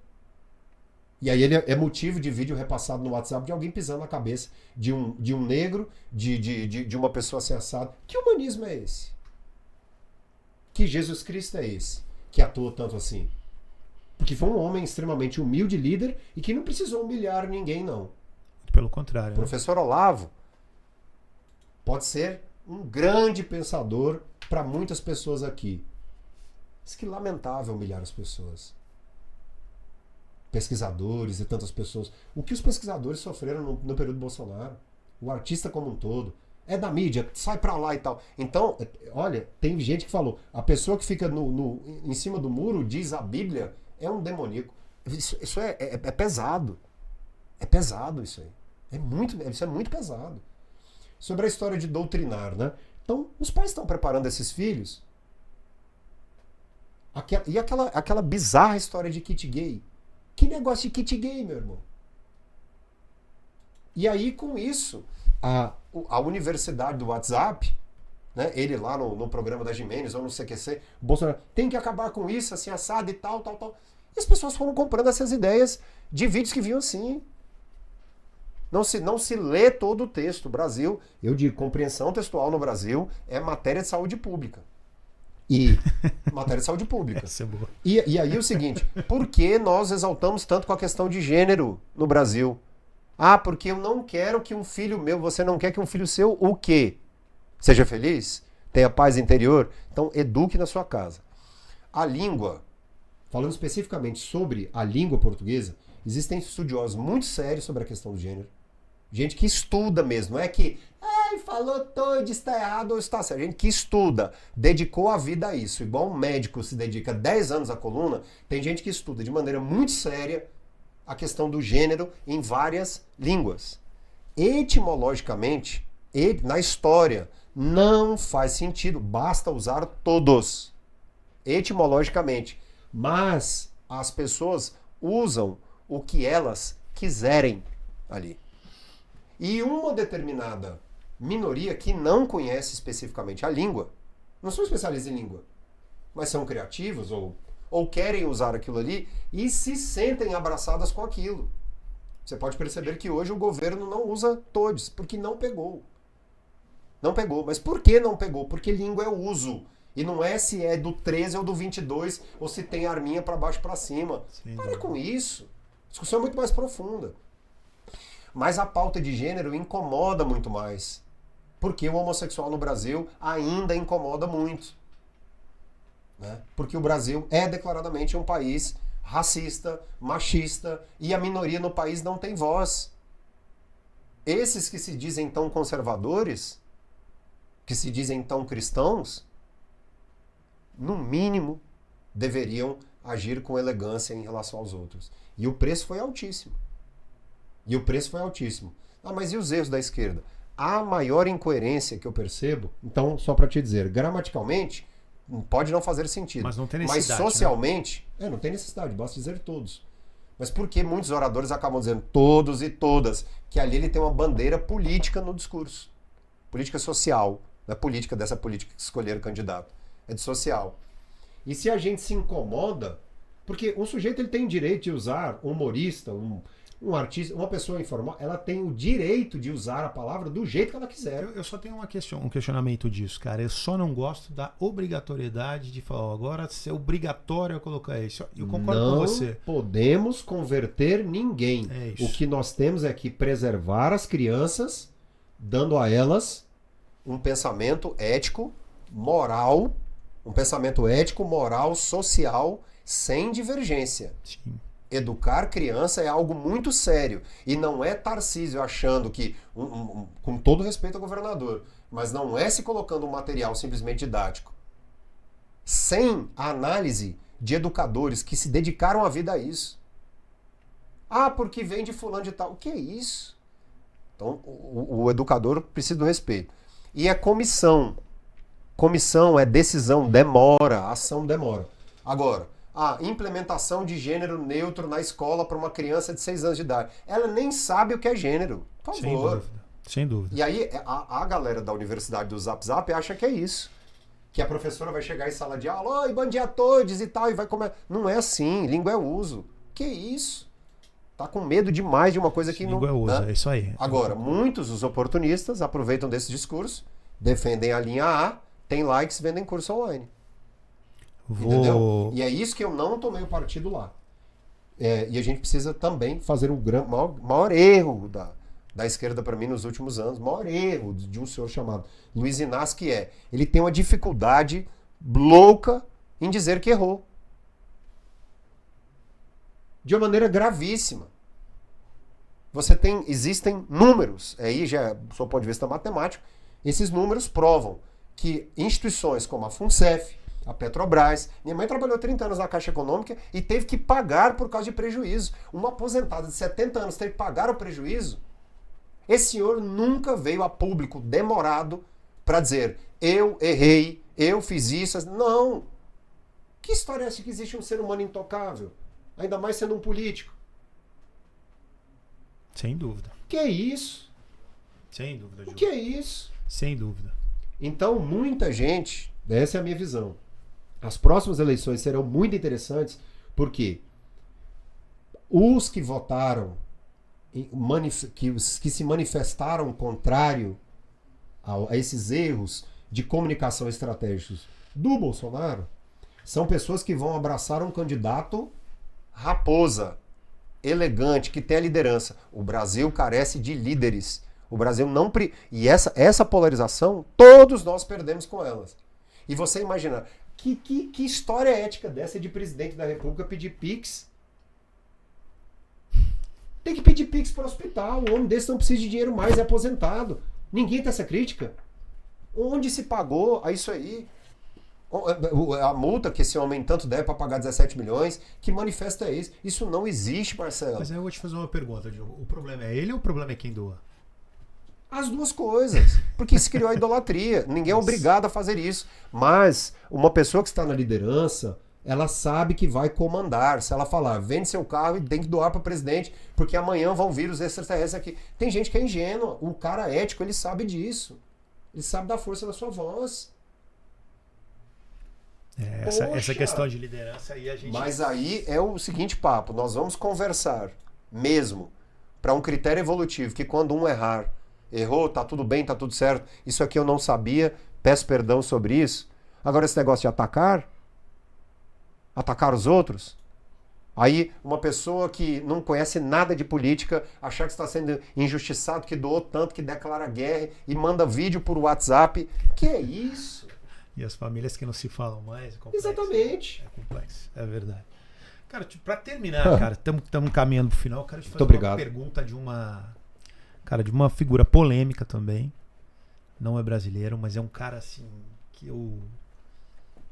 E aí ele é motivo de vídeo repassado no WhatsApp de alguém pisando na cabeça de um negro, de uma pessoa assim assada. Que humanismo é esse? Que Jesus Cristo é esse? Que atua tanto assim? Porque foi um homem extremamente humilde, líder, e que não precisou humilhar ninguém, não. Pelo contrário. O professor Olavo pode ser um grande pensador para muitas pessoas aqui. Mas que lamentável humilhar as pessoas. Pesquisadores e tantas pessoas. O que os pesquisadores sofreram no período Bolsonaro? O artista como um todo. É da mídia, sai pra lá e tal. Então, olha, tem gente que falou, a pessoa que fica em cima do muro, diz a Bíblia, é um demoníaco. Isso é pesado. É pesado isso aí. Isso é muito pesado. Sobre a história de doutrinar, né? Então, os pais estão preparando esses filhos. E aquela bizarra história de kit gay. Que negócio de kit gay, meu irmão? E aí, com isso, a universidade do WhatsApp, né, ele lá no programa da Gimenez, ou no CQC, o Bolsonaro, tem que acabar com isso, assim, assado e tal. E as pessoas foram comprando essas ideias de vídeos que vinham assim. Não se lê todo o texto. O Brasil, eu digo, compreensão textual no Brasil é matéria de saúde pública. E matéria de saúde pública. Essa é boa. E aí o seguinte, por que nós exaltamos tanto com a questão de gênero no Brasil? Ah, porque eu não quero que um filho meu, você não quer que um filho seu o quê? Seja feliz? Tenha paz interior? Então eduque na sua casa. A língua, falando especificamente sobre a língua portuguesa, existem estudiosos muito sérios sobre a questão do gênero. Gente que estuda mesmo, não é que falou todo, está errado ou está certo. Gente que estuda, dedicou a vida a isso. Igual um médico se dedica 10 anos à coluna, tem gente que estuda de maneira muito séria a questão do gênero em várias línguas. Etimologicamente, na história, não faz sentido, basta usar todos. Etimologicamente. Mas as pessoas usam o que elas quiserem ali. E uma determinada minoria que não conhece especificamente a língua, não são especialistas em língua, mas são criativos ou querem usar aquilo ali e se sentem abraçadas com aquilo. Você pode perceber que hoje o governo não usa todes, porque não pegou. Não pegou. Mas por que não pegou? Porque língua é o uso. E não é se é do 13 ou do 22, ou se tem arminha para baixo para cima. Sim, para com isso. A discussão é muito mais profunda. Mas a pauta de gênero incomoda muito mais. Porque o homossexual no Brasil ainda incomoda muito. Né? Porque o Brasil é declaradamente um país racista, machista, e a minoria no país não tem voz. Esses que se dizem tão conservadores, que se dizem tão cristãos, no mínimo deveriam agir com elegância em relação aos outros. E o preço foi altíssimo. Ah, mas e os erros da esquerda? A maior incoerência que eu percebo, então, só para te dizer, gramaticalmente, pode não fazer sentido. Mas não tem necessidade. Mas socialmente, não tem necessidade, basta dizer todos. Mas por que muitos oradores acabam dizendo todos e todas? Que ali ele tem uma bandeira política no discurso. Política social. Não é política dessa política que escolheram o candidato. É de social. E se a gente se incomoda, porque um sujeito ele tem direito de usar um humorista, Um artista, uma pessoa informal, ela tem o direito de usar a palavra do jeito que ela quiser. Eu só tenho um questionamento disso, cara. Eu só não gosto da obrigatoriedade de falar, ó, agora é obrigatório eu colocar isso. Eu concordo com você. Não podemos converter ninguém. É isso. O que nós temos é que preservar as crianças, dando a elas um pensamento ético, moral, social, sem divergência. Sim. Educar criança é algo muito sério. E não é Tarcísio achando que, com todo respeito ao governador, mas não é se colocando um material simplesmente didático. Sem a análise de educadores que se dedicaram a vida a isso. Ah, porque vem de fulano de tal. O que é isso? Então, o educador precisa do respeito. E a comissão. Comissão é decisão, demora, ação demora. Agora, a implementação de gênero neutro na escola para uma criança de 6 anos de idade. Ela nem sabe o que é gênero. Por favor. Sem dúvida. Sem dúvida. E aí a galera da universidade do Zap Zap acha que é isso. Que a professora vai chegar em sala de aula, oi, bom dia a todos e tal, e vai comer. Não é assim, língua é uso. Que isso? Tá com medo demais de uma coisa que língua não... Língua é uso, né? é isso aí. Agora, muitos dos oportunistas aproveitam desse discurso, defendem a linha A, tem likes, vendem curso online. Entendeu? E é isso que eu não tomei o partido lá. E a gente precisa também fazer o maior erro da esquerda para mim nos últimos anos, maior erro de um senhor chamado Luiz Inácio, que ele tem uma dificuldade louca em dizer que errou. De uma maneira gravíssima. Existem números, aí já é do seu ponto de vista matemático, esses números provam que instituições como a FUNCEF, a Petrobras, minha mãe trabalhou 30 anos na Caixa Econômica e teve que pagar por causa de prejuízo. Uma aposentada de 70 anos teve que pagar o prejuízo. Esse senhor nunca veio a público demorado para dizer, eu errei, eu fiz isso. Não. Que história é essa que existe um ser humano intocável? Ainda mais sendo um político. Sem dúvida. Que é isso? Sem dúvida, Gil. O que é isso? Sem dúvida. Então, muita gente, essa é a minha visão. As próximas eleições serão muito interessantes, porque os que votaram, que se manifestaram contrário a esses erros de comunicação estratégicos do Bolsonaro, são pessoas que vão abraçar um candidato raposa, elegante, que tem a liderança. O Brasil carece de líderes. O Brasil não... E essa polarização, todos nós perdemos com elas. E você imagina, que história ética dessa de presidente da República pedir Pix? Tem que pedir Pix para o hospital. Um homem desse não precisa de dinheiro mais, é aposentado. Ninguém tem essa crítica. Onde se pagou a isso aí? A multa que esse homem tanto deve para pagar 17 milhões, que manifesta é isso? Isso não existe, Marcelo. Mas aí eu vou te fazer uma pergunta, Diogo. O problema é ele ou o problema é quem doa? As duas coisas. Porque se criou a idolatria. Ninguém é obrigado a fazer isso. Mas uma pessoa que está na liderança, ela sabe que vai comandar. Se ela falar, vende seu carro e tem que doar para o presidente, porque amanhã vão vir os extraterrestres aqui. Tem gente que é ingênua. O cara ético, ele sabe disso. Ele sabe da força da sua voz. Essa questão de liderança aí a gente... Mas aí é o seguinte papo. Nós vamos conversar mesmo para um critério evolutivo, que quando um errou, tá tudo bem, tá tudo certo, isso aqui eu não sabia, peço perdão sobre isso. Agora esse negócio de atacar os outros, aí uma pessoa que não conhece nada de política, achar que está sendo injustiçado, que doou tanto, que declara guerra e manda vídeo por WhatsApp, que é isso? E as famílias que não se falam mais, é complexo. Exatamente. É complexo, é verdade. Cara, pra terminar, cara, estamos caminhando pro final, eu quero te fazer uma pergunta de uma figura polêmica também. Não é brasileiro, mas é um cara assim que o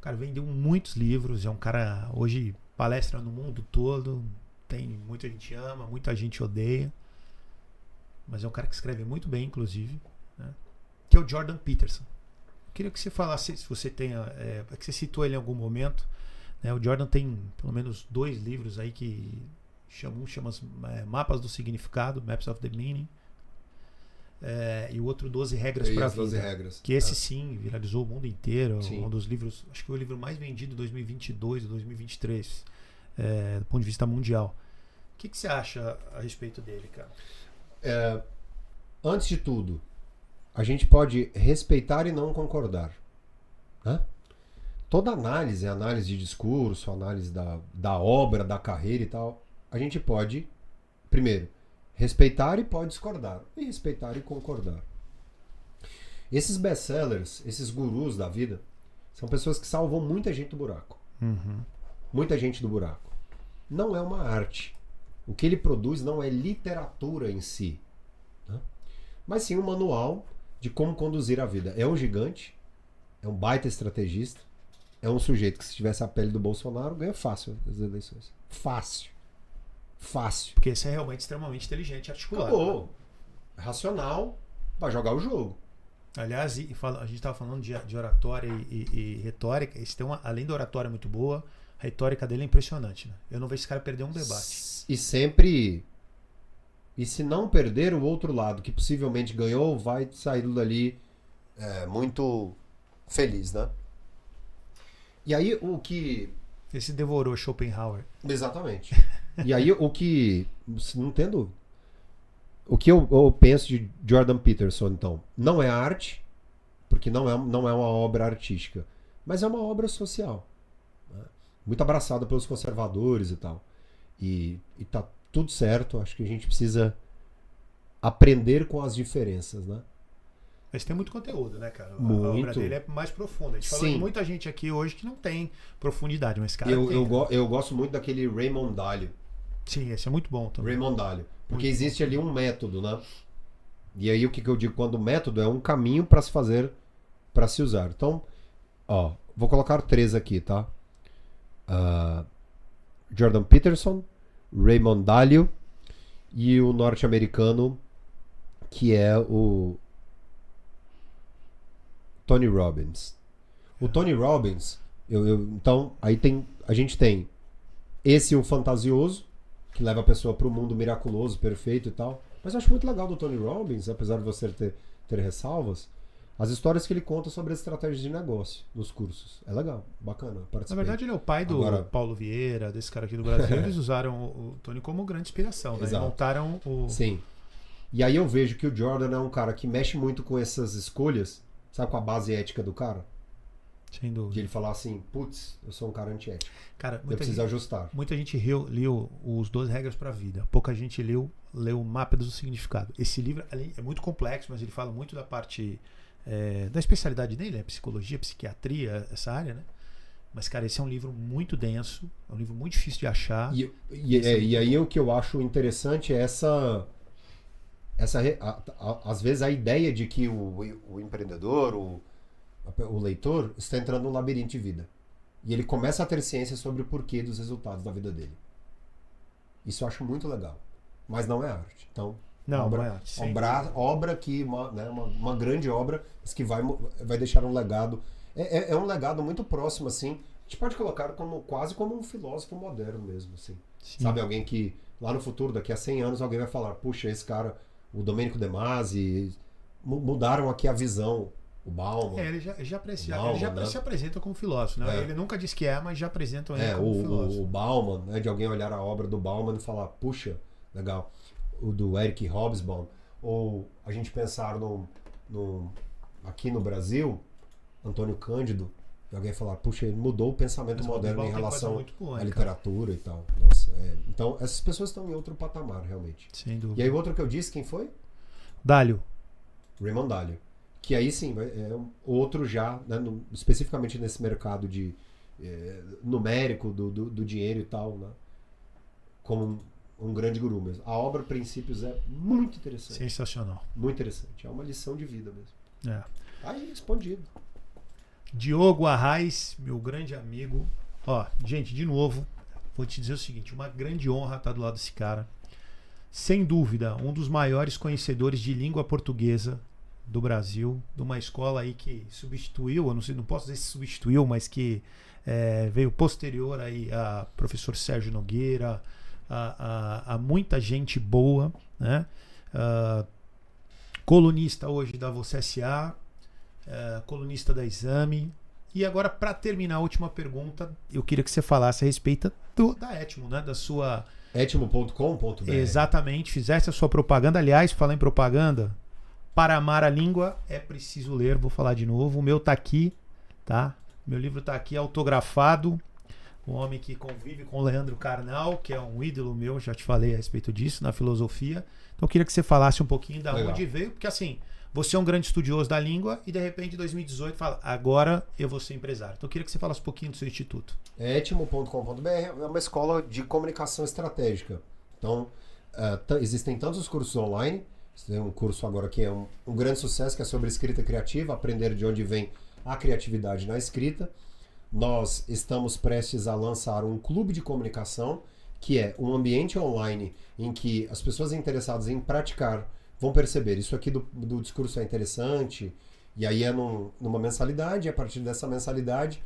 cara vendeu muitos livros, é um cara hoje palestra no mundo todo, tem muita gente ama, muita gente odeia, mas é um cara que escreve muito bem, inclusive, né? Que é o Jordan Peterson. Eu queria que você falasse, se você tem, que você citou ele em algum momento, né? O Jordan tem pelo menos 2 livros aí que chama Mapas do Significado, Maps of the Meaning, e o outro 12 Regras para a Vida. 12 regras. Que esse sim viralizou o mundo inteiro. Sim. Um dos livros, acho que foi o livro mais vendido em 2022 ou 2023, do ponto de vista mundial. que você acha a respeito dele, cara? Antes de tudo, a gente pode respeitar e não concordar. Né? Toda análise de discurso, análise da obra, da carreira e tal, a gente pode, primeiro, respeitar e pode discordar. E respeitar e concordar. Esses best-sellers, esses gurus da vida, são pessoas que salvam muita gente do buraco. Uhum. Muita gente do buraco. Não é uma arte. O que ele produz não é literatura em si. Né? Mas sim um manual de como conduzir a vida. É um gigante, é um baita estrategista, é um sujeito que, se tivesse a pele do Bolsonaro, ganha fácil as eleições. Fácil. Fácil. Porque esse é realmente extremamente inteligente e articulado. Acabou. Racional para jogar o jogo. Aliás, a gente estava falando de oratória e retórica. Esse tem além da oratória muito boa, a retórica dele é impressionante. Né? Eu não vejo esse cara perder um debate. E sempre... E se não perder, o outro lado, que possivelmente ganhou, vai sair dali muito feliz, né? E aí o que... Esse devorou Schopenhauer. Exatamente. E aí o que... Não tem dúvida. O que eu penso de Jordan Peterson, então, não é arte, porque não é uma obra artística, mas é uma obra social. Né? Muito abraçada pelos conservadores e tal. E tá tudo certo, acho que a gente precisa aprender com as diferenças, né? Mas tem muito conteúdo, né, cara? Muito. A obra dele é mais profunda. A gente falou de muita gente aqui hoje que não tem profundidade, mas, cara, eu gosto muito daquele Raymond Dalio. Sim, esse é muito bom também. Raymond Dalio. Porque existe ali um método, né? E aí o que eu digo quando o método é um caminho para se fazer, para se usar. Então, ó, vou colocar 3 aqui, tá? Jordan Peterson, Raymond Dalio e o norte-americano que é o Tony Robbins. O Tony Robbins, então, aí a gente tem esse o fantasioso, que leva a pessoa para o mundo miraculoso, perfeito e tal. Mas eu acho muito legal do Tony Robbins, apesar de você ter ressalvas, as histórias que ele conta sobre as estratégias de negócio nos cursos. É legal, bacana. Na verdade, ele é o pai do Paulo Vieira, desse cara aqui do Brasil. Eles usaram o Tony como grande inspiração, né? Exato. E montaram o... Sim. E aí eu vejo que o Jordan é um cara que mexe muito com essas escolhas, sabe, com a base ética do cara. Sem dúvida. De ele falar assim, putz, eu sou um cara antiético. Cara, eu preciso ajustar. Muita gente leu os 12 Regras para a Vida. Pouca gente leu o Mapa do Significado. Esse livro é muito complexo, mas ele fala muito da parte da especialidade dele, né? Psicologia, psiquiatria, essa área, né? Mas, cara, esse é um livro muito denso, é um livro muito difícil de achar. E aí o que eu acho interessante é às vezes a ideia de que o empreendedor, o leitor, está entrando num labirinto de vida. E ele começa a ter ciência sobre o porquê dos resultados da vida dele. Isso eu acho muito legal. Mas não é arte. Então, não é arte. Obra que, uma grande obra, mas que vai deixar um legado. É um legado muito próximo, assim. A gente pode colocar quase como um filósofo moderno mesmo, assim. Sim. Sabe, alguém que lá no futuro, daqui a 100 anos, alguém vai falar, puxa, esse cara, o Domenico De Masi, mudaram aqui a visão. O Bauman. Ele já se apresenta como filósofo, né? Ele nunca diz que mas já apresentam ele como filósofo. O Bauman, né? De alguém olhar a obra do Bauman e falar, puxa, legal. O do Eric Hobsbawm. Ou a gente pensar aqui no Brasil, Antônio Cândido, e alguém falar, puxa, ele mudou o pensamento moderno em relação à literatura e tal. Nossa, então, essas pessoas estão em outro patamar, realmente. Sem dúvida. E aí o outro que eu disse, quem foi? Dalio. Raymond Dalio. Que aí sim, é outro já, né, especificamente nesse mercado de numérico do dinheiro e tal, né, como um grande guru mesmo. A obra Princípios é muito interessante. Sensacional. Muito interessante. É uma lição de vida mesmo. Aí, respondido. Diogo Arraes, meu grande amigo. Ó, gente, de novo, vou te dizer o seguinte, uma grande honra estar do lado desse cara. Sem dúvida, um dos maiores conhecedores de língua portuguesa do Brasil, de uma escola aí que substituiu, eu não posso dizer se substituiu, mas que veio posterior aí a professor Sérgio Nogueira, a muita gente boa, né? Colunista hoje da Você S.A., colunista da Exame. E agora, para terminar a última pergunta, eu queria que você falasse a respeito da Etimo, né? Da sua... Etimo.com.br. Exatamente, fizesse a sua propaganda. Aliás, falar em propaganda, para amar a língua é preciso ler, vou falar de novo. O meu tá aqui, tá? Meu livro tá aqui autografado. Um homem que convive com o Leandro Carnal, que é um ídolo meu, já te falei a respeito disso, na filosofia. Então eu queria que você falasse um pouquinho da onde veio, porque assim, você é um grande estudioso da língua e de repente em 2018 fala, agora eu vou ser empresário. Então eu queria que você falasse um pouquinho do seu instituto. Etimo.com.br é uma escola de comunicação estratégica. Então, existem tantos cursos online. Tem um curso agora que é um grande sucesso, que é sobre escrita criativa, aprender de onde vem a criatividade na escrita. Nós estamos prestes a lançar um clube de comunicação, que é um ambiente online em que as pessoas interessadas em praticar vão perceber, isso aqui do discurso é interessante, e aí é numa mensalidade, e a partir dessa mensalidade,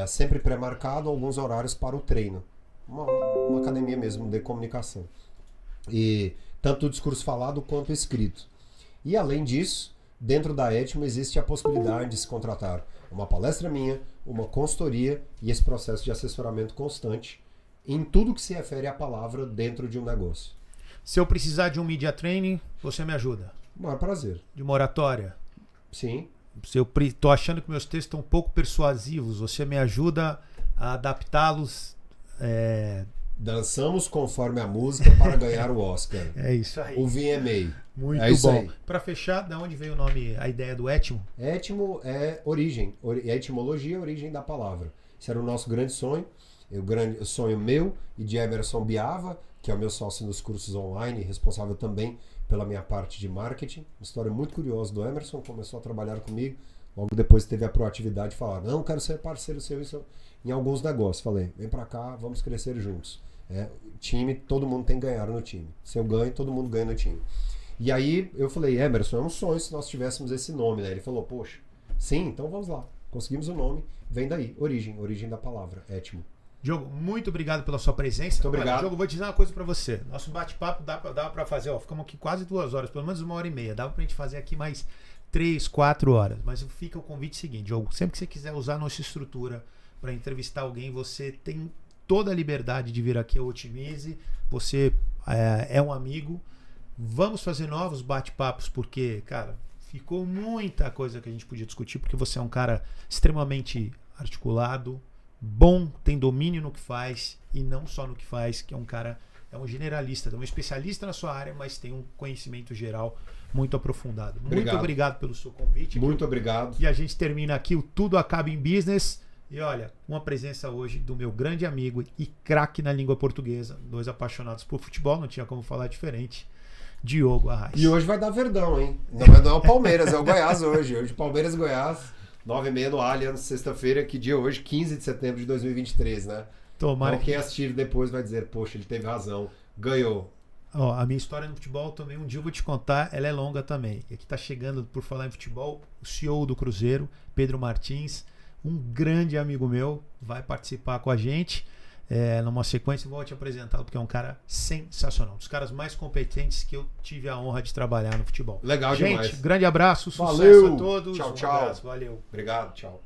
sempre pré-marcado alguns horários para o treino. Uma academia mesmo de comunicação. E tanto o discurso falado quanto escrito. E além disso, dentro da Etimo existe a possibilidade de se contratar uma palestra minha, uma consultoria e esse processo de assessoramento constante em tudo que se refere à palavra dentro de um negócio. Se eu precisar de um media training, você me ajuda? O maior prazer. De uma oratória? Sim. Se eu tô achando que meus textos estão um pouco persuasivos, você me ajuda a adaptá-los? Dançamos conforme a música para ganhar o Oscar. É isso aí. O VMA. Muito bom. Para fechar, da onde veio o nome, a ideia do Etimo? Etimo é origem. A etimologia é a origem da palavra. Esse era o nosso grande sonho. O grande sonho meu e de Emerson Biava, que é o meu sócio nos cursos online, responsável também pela minha parte de marketing. Uma história muito curiosa do Emerson, começou a trabalhar comigo, logo depois teve a proatividade de falar, não, quero ser parceiro seu em alguns negócios. Falei, vem pra cá, vamos crescer juntos. Time, todo mundo tem que ganhar no time. Se eu ganho, todo mundo ganha no time. E aí eu falei, Emerson, é um sonho se nós tivéssemos esse nome, né? Ele falou, poxa, sim, então vamos lá. Conseguimos o nome, vem daí, origem da palavra, Etimo. Diogo, muito obrigado pela sua presença. Muito obrigado. Olha, Diogo, vou te dizer uma coisa pra você. Nosso bate-papo dava pra fazer, ficamos aqui quase 2 horas, pelo menos 1h30. Dava pra gente fazer aqui mais 3, 4 horas. Mas fica o convite seguinte, Diogo, sempre que você quiser usar a nossa estrutura pra entrevistar alguém, você tem toda a liberdade de vir aqui ao Otimize. Você é um amigo. Vamos fazer novos bate-papos, porque, cara, ficou muita coisa que a gente podia discutir, porque você é um cara extremamente articulado, bom, tem domínio no que faz e não só no que faz, que é um cara, é um generalista, é um especialista na sua área, mas tem um conhecimento geral muito aprofundado. Muito obrigado pelo seu convite. Muito obrigado. E a gente termina aqui o Tudo Acaba em Business. E olha, uma presença hoje do meu grande amigo e craque na língua portuguesa, 2 apaixonados por futebol, não tinha como falar diferente, Diogo Arraes. E hoje vai dar Verdão, hein? Não é o Palmeiras, é o Goiás hoje. Hoje Palmeiras e Goiás. 9h30 no Allianz, sexta-feira, que dia hoje? 15 de setembro de 2023, né? Tomara então quem assistir depois vai dizer, poxa, ele teve razão, ganhou. Ó, a minha história no futebol também, um dia eu vou te contar, ela é longa também. E aqui tá chegando, por falar em futebol, o CEO do Cruzeiro, Pedro Martins, um grande amigo meu, vai participar com a gente. Numa sequência, vou te apresentá-lo, porque é um cara sensacional. Um dos caras mais competentes que eu tive a honra de trabalhar no futebol. Legal gente, demais. Grande abraço, sucesso Valeu. a todos. Tchau, Um tchau. abraço, valeu. Obrigado, tchau.